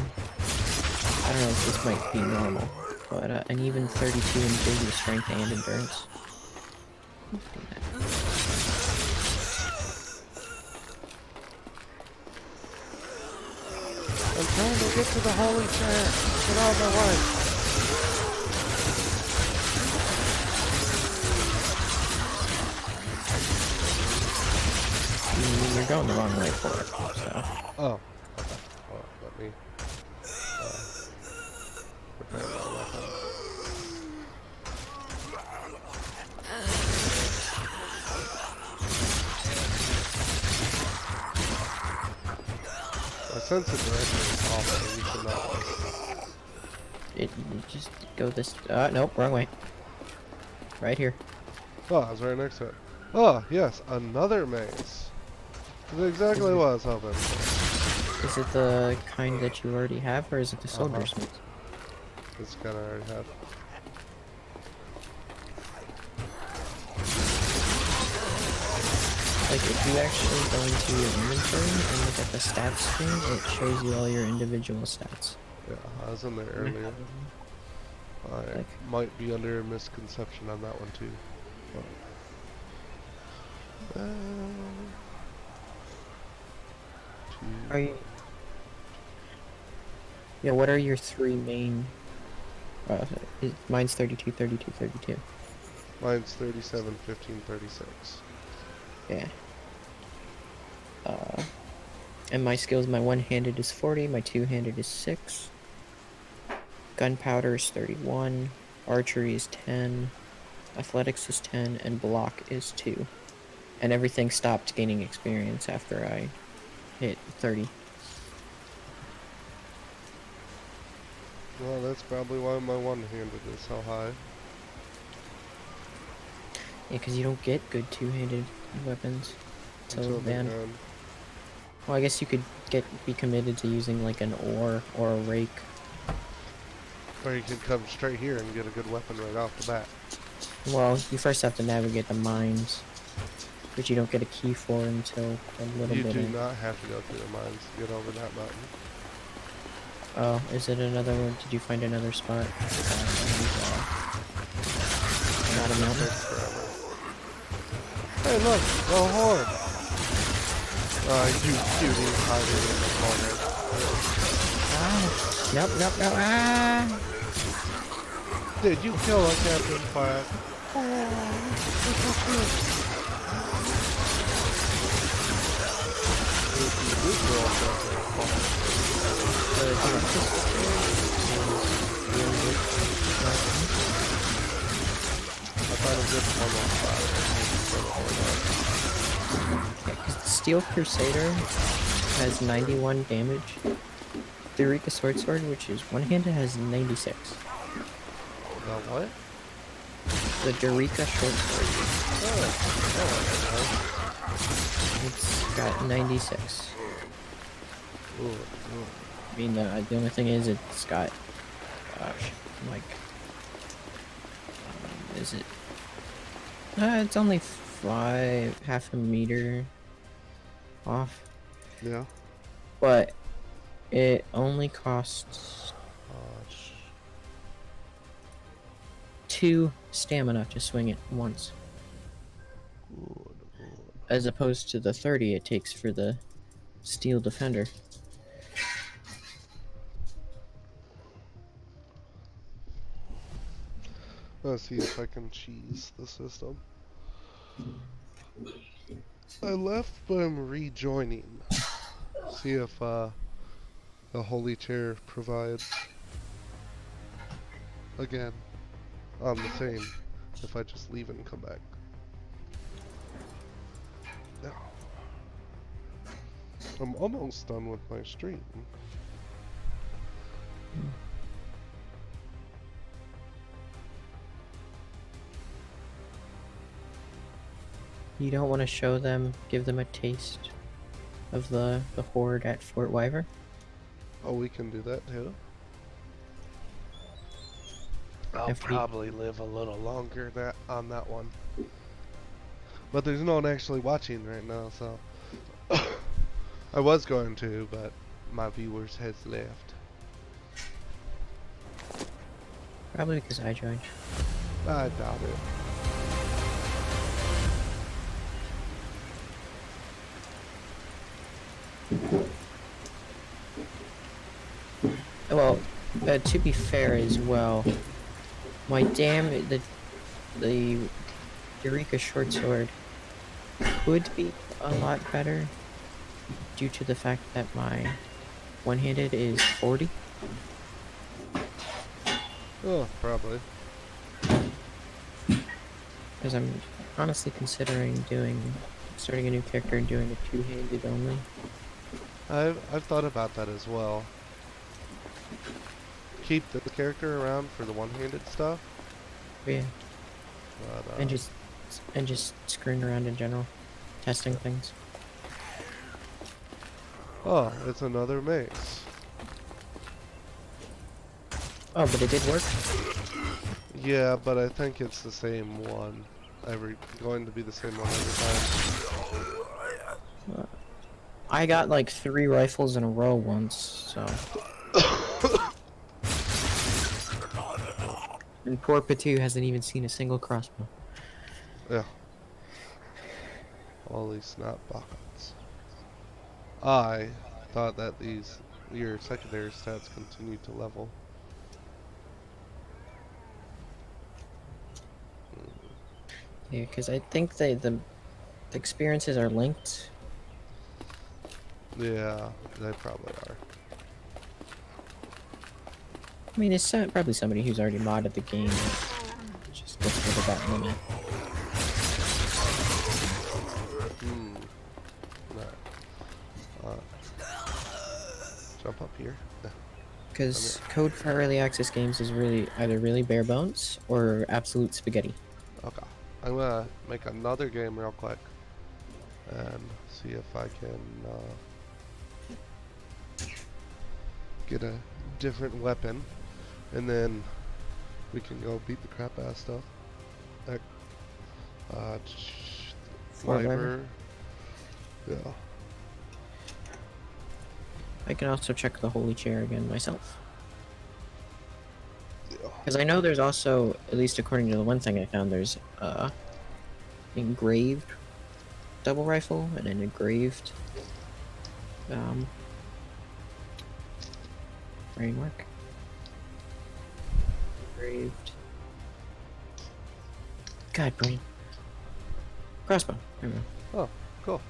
[SPEAKER 3] I don't know if this might be normal, but an even 32 in basic strength and endurance.
[SPEAKER 1] I'm trying to get to the holy chair. Get out of my way.
[SPEAKER 3] going the wrong way for it, so.
[SPEAKER 1] Oh. Okay. Well, let me prepare my weapon. My sense of direction is awful. You should know this.
[SPEAKER 3] You just go this. Nope, wrong way. Right here.
[SPEAKER 1] Oh, I was right next to it. Oh, yes, another maze. That's exactly what I was hoping for.
[SPEAKER 3] Is it the kind that you already have, or is it the soldier's maze?
[SPEAKER 1] This kind I already have.
[SPEAKER 3] Like, if you actually go into your inventory and look at the stats screen, it shows you all your individual stats.
[SPEAKER 1] Yeah, I was in there earlier. I might be under a misconception on that one too.
[SPEAKER 3] Are you? Yeah, what are your three main... mine's 32, 32, 32.
[SPEAKER 1] Mine's 37, 15, 36.
[SPEAKER 3] Yeah. And my skills, my one-handed is 40, my two-handed is 6. Gunpowder is 31, archery is 10, athletics is 10, and block is 2. And everything stopped gaining experience after I hit 30.
[SPEAKER 1] Well, that's probably why my one-handed is so high.
[SPEAKER 3] Yeah, because you don't get good two-handed weapons until then. Well, I guess you could be committed to using like an oar or a rake.
[SPEAKER 1] Or you can come straight here and get a good weapon right off the bat.
[SPEAKER 3] Well, you first have to navigate the mines, which you don't get a key for until a little bit.
[SPEAKER 1] You do not have to go through the mines to get over that mountain.
[SPEAKER 3] Oh, is it another one? Did you find another spot? Not a mountain.
[SPEAKER 1] Hey, look, a horde. You cutie hiding in the corner.
[SPEAKER 3] Ah, nope, nope, nope. Ah!
[SPEAKER 1] Did you kill a Captain Plaid?
[SPEAKER 3] Steel Crusader has 91 damage. The Eureka Sword, which is one-handed, has 96.
[SPEAKER 1] The what?
[SPEAKER 3] The Eureka Short Sword.
[SPEAKER 1] Oh.
[SPEAKER 3] It's got 96.
[SPEAKER 1] Ooh.
[SPEAKER 3] I mean, the only thing is it's got, gosh, like, is it? It's only half a meter off.
[SPEAKER 1] Yeah.
[SPEAKER 3] But it only costs 2 stamina to swing it once.
[SPEAKER 1] Good.
[SPEAKER 3] As opposed to the 30 it takes for the Steel Defender.
[SPEAKER 1] Let's see if I can cheese the system. I left, but I'm rejoining. See if the holy chair provides again on the same. If I just leave and come back. No. I'm almost done with my stream.
[SPEAKER 3] You don't want to show them, give them a taste of the horde at Fort Wyver?
[SPEAKER 1] Oh, we can do that too. I'll probably live a little longer on that one. But there's no one actually watching right now, so I was going to, but my viewers has left.
[SPEAKER 3] Probably because I joined.
[SPEAKER 1] I doubt it.
[SPEAKER 3] Well, to be fair as well, my the Eureka Short Sword could be a lot better due to the fact that my one-handed is 40.
[SPEAKER 1] Oh, probably.
[SPEAKER 3] Because I'm honestly considering starting a new character and doing a two-handed only.
[SPEAKER 1] I've thought about that as well. Keep the character around for the one-handed stuff.
[SPEAKER 3] Yeah,
[SPEAKER 1] But,
[SPEAKER 3] and just screwing around in general, testing things.
[SPEAKER 1] oh, it's another mace.
[SPEAKER 3] Oh, but it did work.
[SPEAKER 1] Yeah, but I think it's the same one. Going to be the same one every time.
[SPEAKER 3] I got like 3 rifles in a row once, so. And poor Patu hasn't even seen a single crossbow.
[SPEAKER 1] Yeah. Holy snap buckets. I thought that your secondary stats continue to level.
[SPEAKER 3] Yeah, because I think the experiences are linked.
[SPEAKER 1] Yeah, they probably are.
[SPEAKER 3] I mean, it's probably somebody who's already modded the game. Just gets rid of that limit.
[SPEAKER 1] Jump up here.
[SPEAKER 3] Because code for early access games is really either really bare bones or absolute spaghetti.
[SPEAKER 1] Okay. I'm gonna make another game real quick and see if I can get a different weapon, and then we can go beat the crap out of stuff. Sniper. Yeah.
[SPEAKER 3] I can also check the holy chair again myself.
[SPEAKER 1] Yeah.
[SPEAKER 3] Because I know there's also, at least according to the one thing I found, there's engraved double rifle and an engraved framework. Engraved. God, brain. Crossbow. There we go.
[SPEAKER 1] Oh, cool.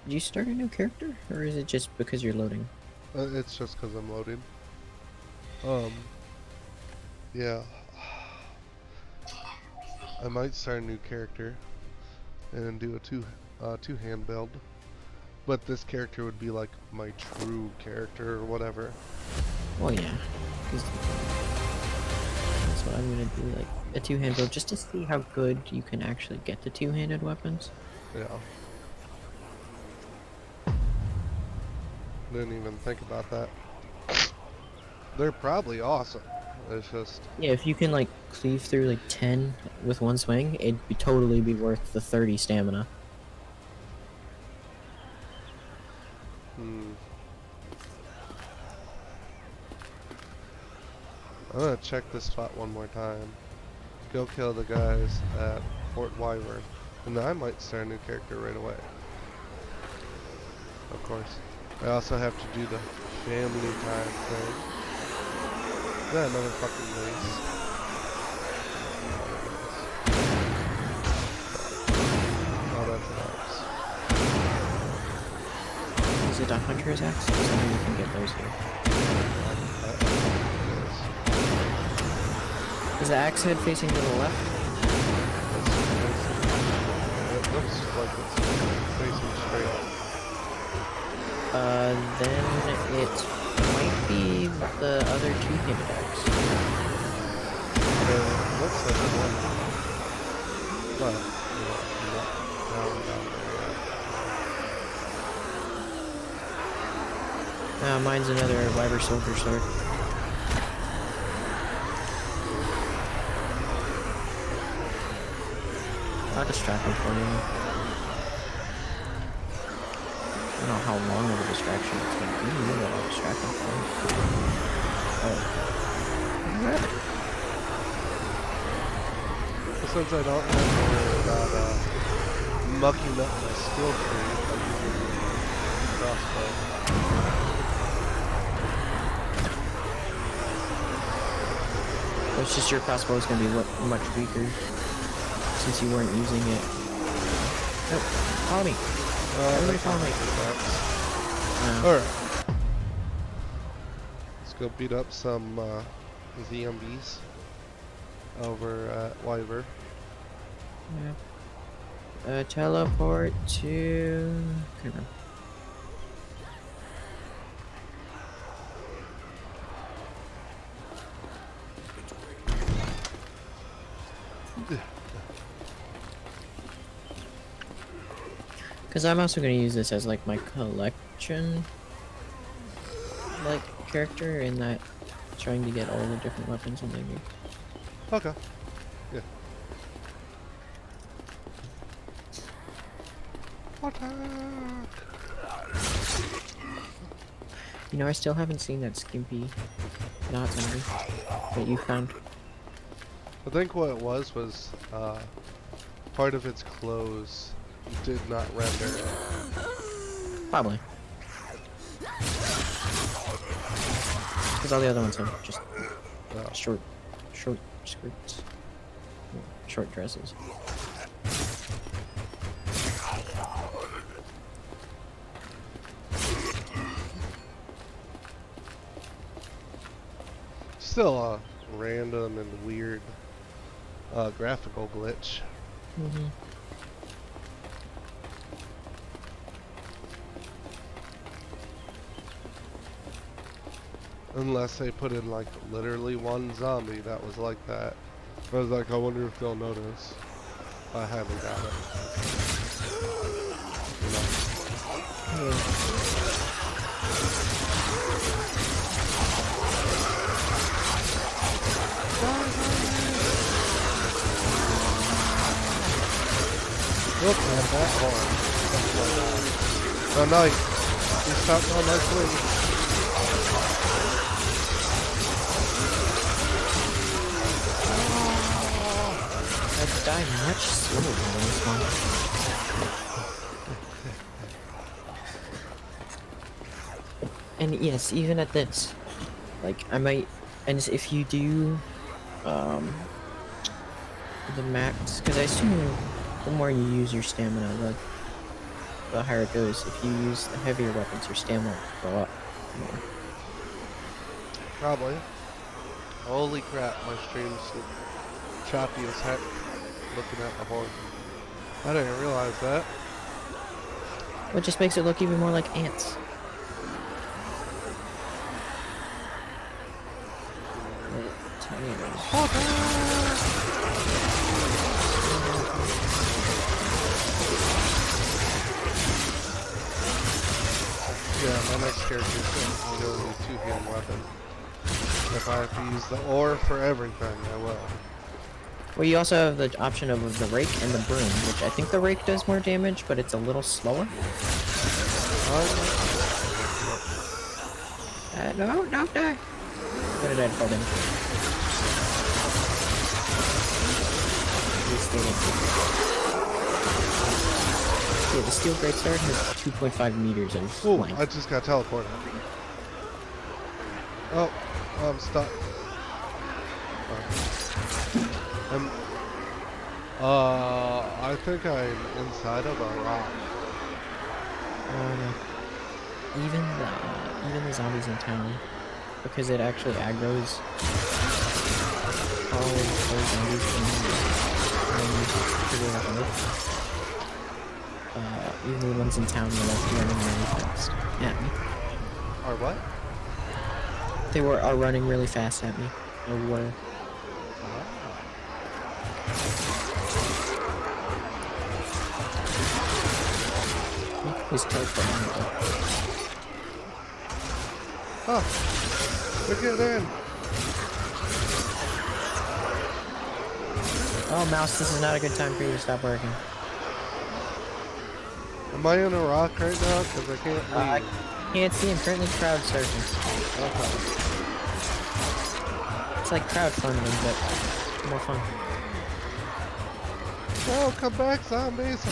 [SPEAKER 3] Did you start a new character, or is it just because you're loading?
[SPEAKER 1] It's just because I'm loading. Yeah. I might start a new character and do a two-hand build, but this character would be like my true character or whatever.
[SPEAKER 3] Well, yeah, because that's what I'm gonna do, like a two-hand build, just to see how good you can actually get the two-handed weapons.
[SPEAKER 1] Yeah. Didn't even think about that. They're probably awesome. It's just...
[SPEAKER 3] Yeah, if you can like cleave through like 10 with one swing, it'd be totally be worth the 30 stamina.
[SPEAKER 1] I'm gonna check this spot one more time. Go kill the guys at Fort Wyvern, and then I might start a new character right away. Of course. I also have to do the family time thing. Yeah, another fucking race. Oh, that's nice.
[SPEAKER 3] Is it a hunter's axe? Because I know you can get those here. Is the axe head facing to the left?
[SPEAKER 1] It looks like it's facing straight up.
[SPEAKER 3] Then it might be the other two-handed axe.
[SPEAKER 1] It looks like the one. But, down there.
[SPEAKER 3] Mine's another Wyvern soldier sword. I'll distract him for you. I don't know how long of a distraction it's gonna be, but I'll distract him for you. Oh. Alright.
[SPEAKER 1] Since I don't have to worry about mucking up my skill tree, I'm using the crossbow.
[SPEAKER 3] Well, It's just your crossbow is going to be much weaker since you weren't using it. Oh, follow me. Everybody follow me.
[SPEAKER 1] Alright. Let's go beat up some zombies over at Wyver.
[SPEAKER 3] Yeah. Teleport to... Come on. Because I'm also going to use this as like my collection like character in that trying to get all the different weapons and things.
[SPEAKER 1] Okay. Yeah.
[SPEAKER 3] You know, I still haven't seen that skimpy not zombie that you found.
[SPEAKER 1] I think what it was part of its clothes did not render.
[SPEAKER 3] Probably. Because all the other ones have just short skirts, short dresses.
[SPEAKER 1] Still a random and weird graphical glitch.
[SPEAKER 3] Mm-hmm.
[SPEAKER 1] Unless they put in like literally one zombie that was like that. I was like, I wonder if they'll notice. I haven't got it. Look, man, that hard. Oh, nice. You stopped on my swing.
[SPEAKER 3] I die much slower than this one. And yes, even at this, like I might, and if you do, the max, because I assume the more you use your stamina, the higher it goes. If you use the heavier weapons, your stamina will go up more.
[SPEAKER 1] Probably. Holy crap, my stream's choppy as heck. Looking at the horn. I didn't realize that.
[SPEAKER 3] Well, it just makes it look even more like ants.
[SPEAKER 1] Yeah, my next character is going to be a two-hand weapon. If I have to use the ore for everything, I will.
[SPEAKER 3] Well, you also have the option of the rake and the broom, which I think the rake does more damage, but it's a little slower. No, don't die. What did I fall in? Yeah, the steel greatsword has 2.5 meters of length.
[SPEAKER 1] I just got teleported. Oh, I'm stuck. I think I'm inside of a rock.
[SPEAKER 3] Even the zombies in town, because it actually aggroes all of those zombies even the ones in town were like running really fast at me.
[SPEAKER 1] Or what?
[SPEAKER 3] They are running really fast at me. Or were. He's teleporting.
[SPEAKER 1] Oh, look at in.
[SPEAKER 3] Oh, mouse, this is not a good time for you to stop working.
[SPEAKER 1] Am I in a rock right now? Because I can't leave.
[SPEAKER 3] I can't see him. Currently crowd surfing.
[SPEAKER 1] Okay.
[SPEAKER 3] It's like crowdfunding, but more fun.
[SPEAKER 1] Oh, come back, zombies!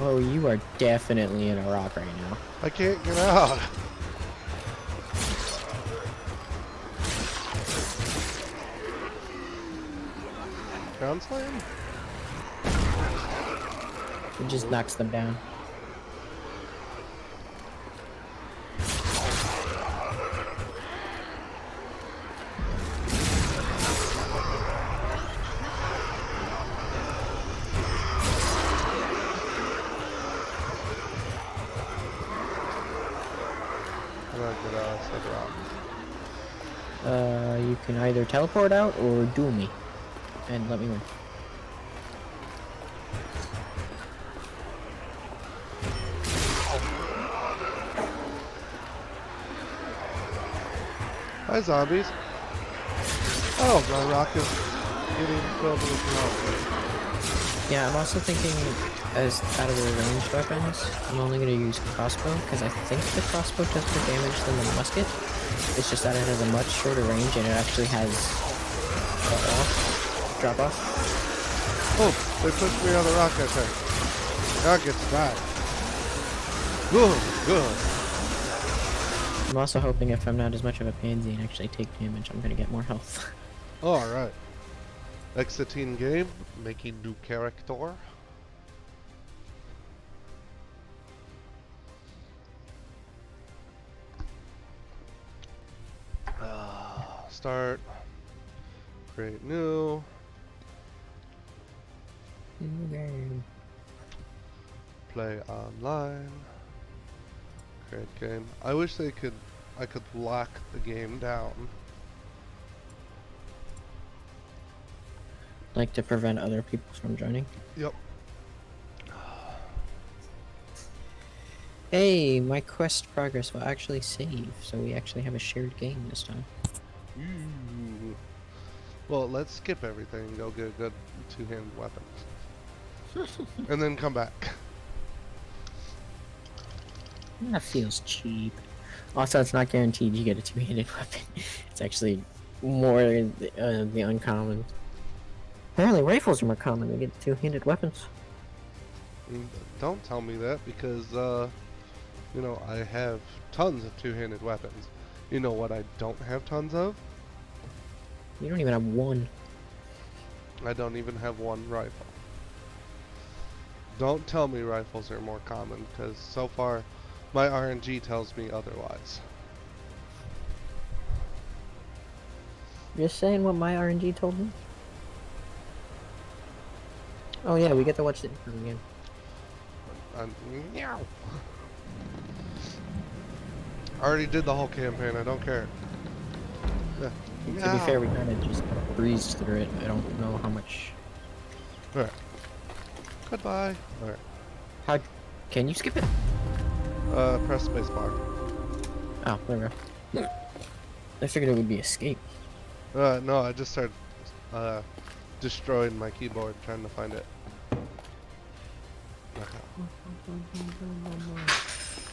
[SPEAKER 3] Oh, you are definitely in a rock right now.
[SPEAKER 1] I can't get out. Ground slam?
[SPEAKER 3] It just knocks them down.
[SPEAKER 1] I'm gonna get said rock.
[SPEAKER 3] You can either teleport out or duel me. And let me win.
[SPEAKER 1] Hi, zombies. Oh, my rock is getting filled with health.
[SPEAKER 3] Yeah, I'm also thinking, as out of the ranged weapons, I'm only going to use crossbow, because I think the crossbow does more damage than the musket. It's just that it has a much shorter range, and it actually has drop off.
[SPEAKER 1] Oh, they pushed me on the rock attack. Rockets died. Good, good.
[SPEAKER 3] I'm also hoping if I'm not as much of a pansy and actually take damage, I'm going to get more health.
[SPEAKER 1] Alright. Exiting game, making new character. Start. Create new.
[SPEAKER 3] New game.
[SPEAKER 1] Play online. Create game. I wish I could lock the game down.
[SPEAKER 3] Like to prevent other people from joining.
[SPEAKER 1] Yep.
[SPEAKER 3] Hey, my quest progress will actually save, so we actually have a shared game this time.
[SPEAKER 1] Ooh. Well, let's skip everything and go get a good two-handed weapon. And then come back.
[SPEAKER 3] That feels cheap. Also, it's not guaranteed you get a two-handed weapon. It's actually more the uncommon. Apparently, rifles are more common to get two-handed weapons.
[SPEAKER 1] Don't tell me that because, you know, I have tons of two-handed weapons. You know what I don't have tons of?
[SPEAKER 3] You don't even have one.
[SPEAKER 1] I don't even have one rifle. Don't tell me rifles are more common because so far my RNG tells me otherwise.
[SPEAKER 3] Just saying what my RNG told me. Oh yeah, we get to watch the intro again.
[SPEAKER 1] Meow. I already did the whole campaign. I don't care. Yeah.
[SPEAKER 3] To be fair, we kind of just breezed through it. I don't know how much.
[SPEAKER 1] Alright. Goodbye. Alright.
[SPEAKER 3] How? Can you skip it?
[SPEAKER 1] Press spacebar.
[SPEAKER 3] Oh, there we go. I figured it would be escape.
[SPEAKER 1] No, I just started, destroying my keyboard trying to find it.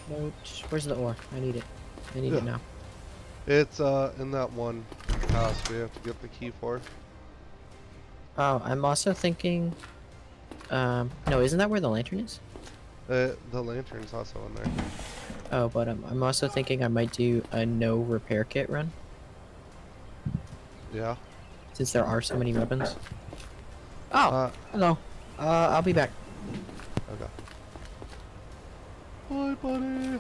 [SPEAKER 3] Note. Where's the ore? I need it. I need it now.
[SPEAKER 1] It's, in that one house we have to get the key for.
[SPEAKER 3] Oh, I'm also thinking. No, isn't that where the lantern is?
[SPEAKER 1] The lantern's also in there.
[SPEAKER 3] Oh, but I'm also thinking I might do a no repair kit run.
[SPEAKER 1] Yeah.
[SPEAKER 3] Since there are so many weapons. Oh, hello. I'll be back.
[SPEAKER 1] Okay. Bye, buddy.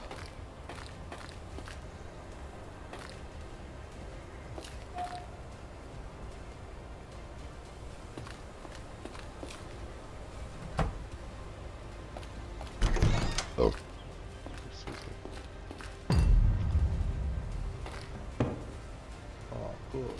[SPEAKER 1] Oh. Excuse me. Oh, cool.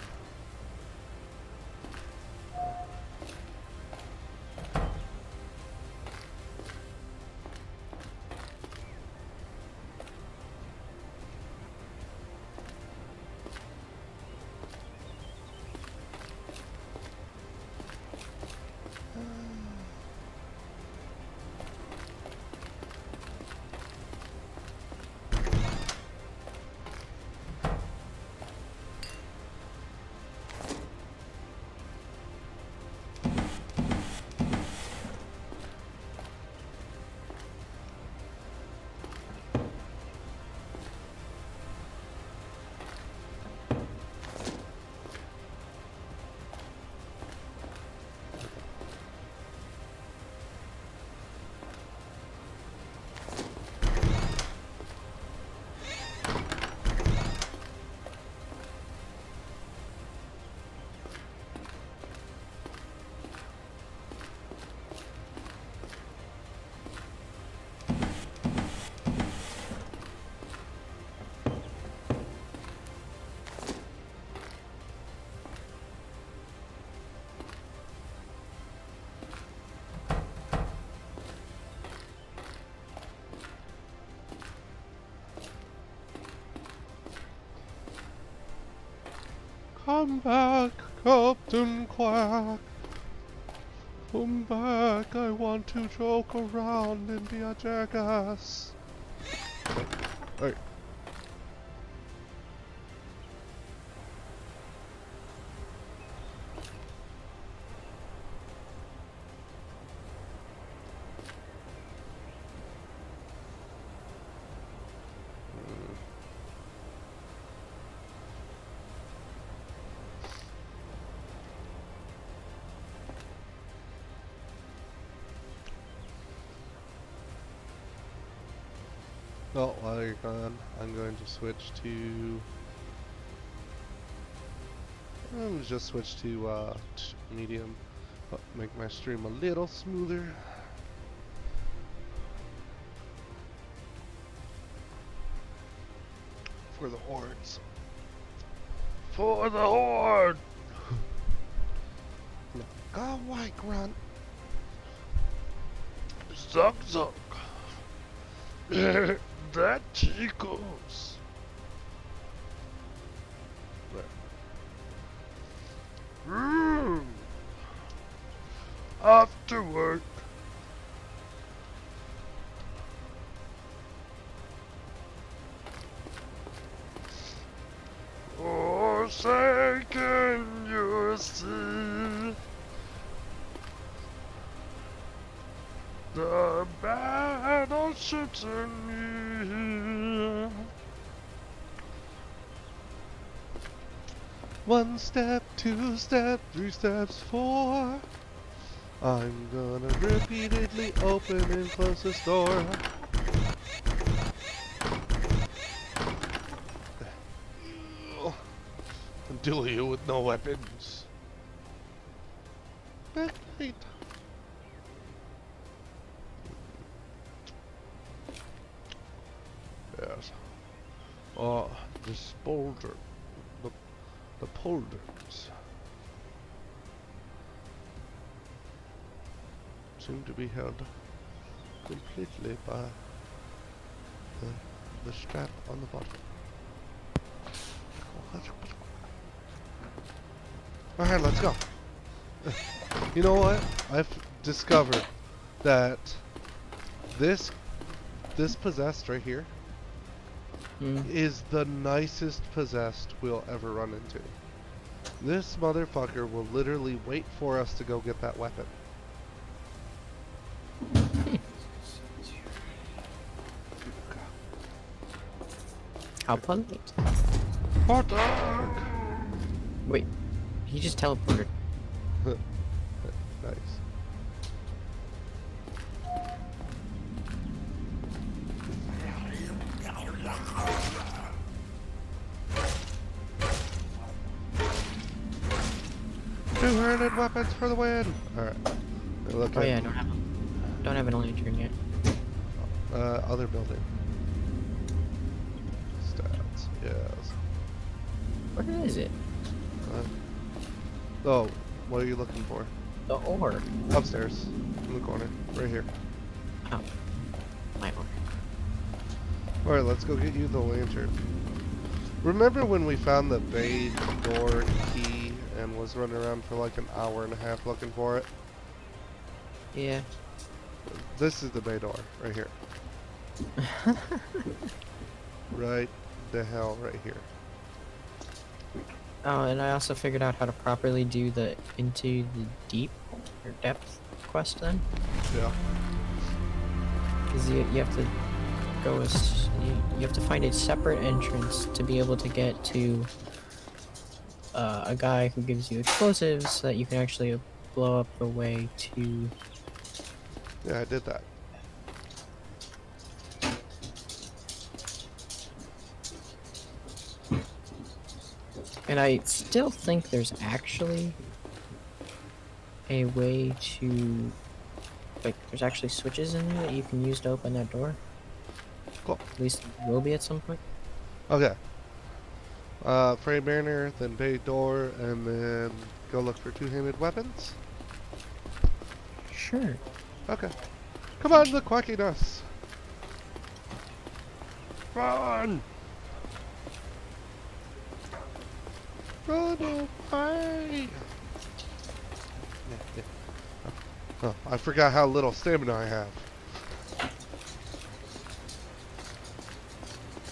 [SPEAKER 1] Come back, Captain Quack. Come back, I want to joke around and be a jackass. Hey. Well, while you're gone, I'm going to switch to... I'm just switch to medium. Make my stream a little smoother. For the hordes. For the horde! No. Go away, grunt. Zuck zuck. That tickles. After work. Forsaken your sea. The battleships are near. One step, two step, three steps, four. I'm gonna repeatedly open and close this door. Until you with no weapons. Backlight. Yes. This boulder. The polders seem to be held completely by the strap on the bottom. Alright, let's go. You know what? I've discovered that this possessed right here is the nicest possessed we'll ever run into. This motherfucker will literally wait for us to go get that weapon.
[SPEAKER 3] How polite.
[SPEAKER 1] Hot dog!
[SPEAKER 3] Wait, he just teleported.
[SPEAKER 1] Nice. Two-handed weapons for the win! Alright.
[SPEAKER 3] Oh yeah, don't have an lantern yet.
[SPEAKER 1] Other building. Stats, yes.
[SPEAKER 3] What is it?
[SPEAKER 1] Oh, what are you looking for?
[SPEAKER 3] The ore.
[SPEAKER 1] Upstairs. In the corner. Right here.
[SPEAKER 3] Oh. My ore.
[SPEAKER 1] Alright, let's go get you the lantern. Remember when we found the bay door key and was running around for like an hour and a half looking for it?
[SPEAKER 3] Yeah.
[SPEAKER 1] This is the bay door, right here. Right the hell right here.
[SPEAKER 3] Oh, and I also figured out how to properly do the into the deep or depth quest then.
[SPEAKER 1] Yeah.
[SPEAKER 3] Because you have to go you have to find a separate entrance to be able to get to a guy who gives you explosives so that you can actually blow up the way to.
[SPEAKER 1] Yeah, I did that.
[SPEAKER 3] And I still think there's actually a way to, like, there's actually switches in there that you can use to open that door.
[SPEAKER 1] Cool.
[SPEAKER 3] At least it will be at some point.
[SPEAKER 1] Okay. Frame banner, then bay door, and then go look for two-handed weapons.
[SPEAKER 3] Sure.
[SPEAKER 1] Okay. Come on, the quackiness. Run! Run away! Oh, I forgot how little stamina I have.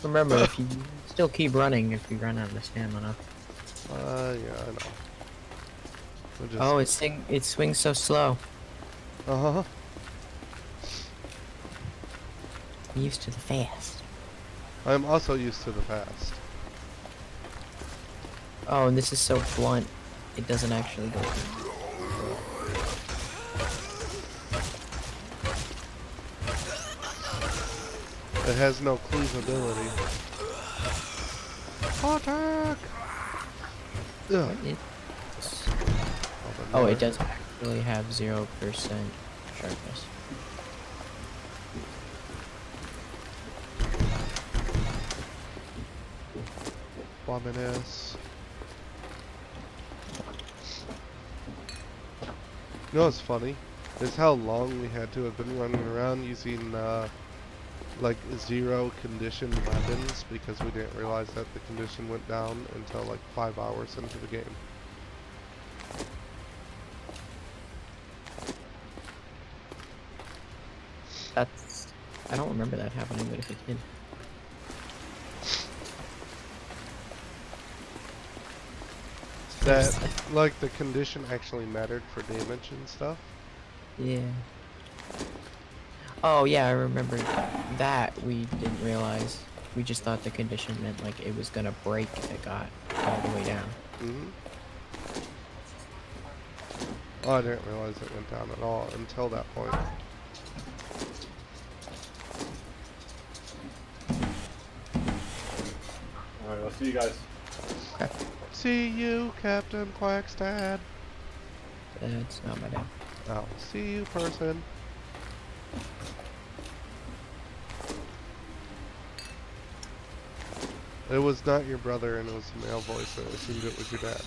[SPEAKER 3] Remember, if you still keep running, if you run out of stamina.
[SPEAKER 1] Yeah, I know.
[SPEAKER 3] Oh, it swings so slow.
[SPEAKER 1] Uh-huh.
[SPEAKER 3] I'm used to the fast.
[SPEAKER 1] I'm also used to the fast.
[SPEAKER 3] Oh, and this is so blunt. It doesn't actually go through.
[SPEAKER 1] It has no cleavability. Attack! Ugh.
[SPEAKER 3] What is this? Oh, it does actually have 0% sharpness.
[SPEAKER 1] Ominous. You know what's funny? Is how long we had to have been running around using like 0 condition weapons because we didn't realize that the condition went down until like 5 hours into the game.
[SPEAKER 3] I don't remember that happening, but if it did.
[SPEAKER 1] That, like, the condition actually mattered for damage and stuff.
[SPEAKER 3] Yeah. Oh yeah, I remember that we didn't realize. We just thought the condition meant like it was gonna break if it got all the way down.
[SPEAKER 1] Oh, I didn't realize it went down at all until that point.
[SPEAKER 4] Alright, I'll see you guys.
[SPEAKER 3] Okay.
[SPEAKER 1] See you, Captain Quackstad.
[SPEAKER 3] That's not my dad.
[SPEAKER 1] I'll see you, person. It was not your brother, and it was a male voice, so I assumed it was your dad.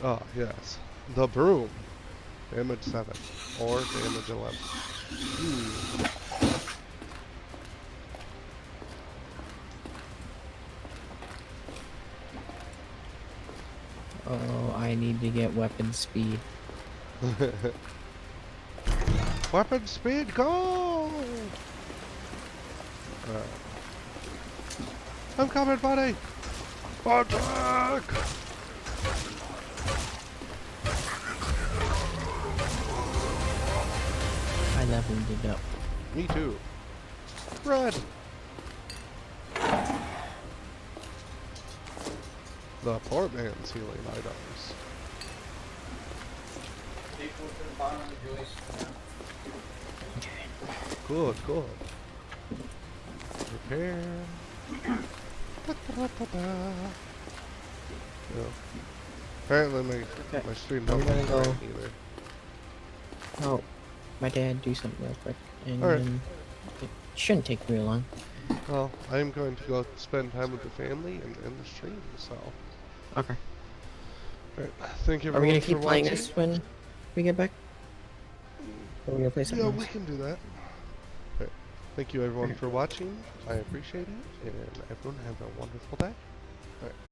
[SPEAKER 1] Oh, yes. The broom. Damage 7. Or damage 11.
[SPEAKER 3] Oh, I need to get weapon speed.
[SPEAKER 1] Weapon speed, go! I'm coming, buddy! Attack!
[SPEAKER 3] I leveled it up.
[SPEAKER 1] Me too. Run! The poor man's healing items. Good, good. Repair. Yeah. Apparently my stream
[SPEAKER 3] I'm
[SPEAKER 1] don't
[SPEAKER 3] gonna
[SPEAKER 1] look
[SPEAKER 3] go.
[SPEAKER 1] great either.
[SPEAKER 3] Oh, my dad do something real quick, and
[SPEAKER 1] Alright.
[SPEAKER 3] it shouldn't take real long.
[SPEAKER 1] Well, I'm going to go spend time with the family and end the stream, so.
[SPEAKER 3] Okay.
[SPEAKER 1] Alright, thank you
[SPEAKER 3] Are we
[SPEAKER 1] everyone
[SPEAKER 3] gonna keep
[SPEAKER 1] for
[SPEAKER 3] playing
[SPEAKER 1] watching.
[SPEAKER 3] this when we get back? Or are we gonna play something
[SPEAKER 1] Yeah,
[SPEAKER 3] else?
[SPEAKER 1] we can do that. Alright, thank you everyone for watching. I appreciate it, and everyone have a wonderful day. Alright.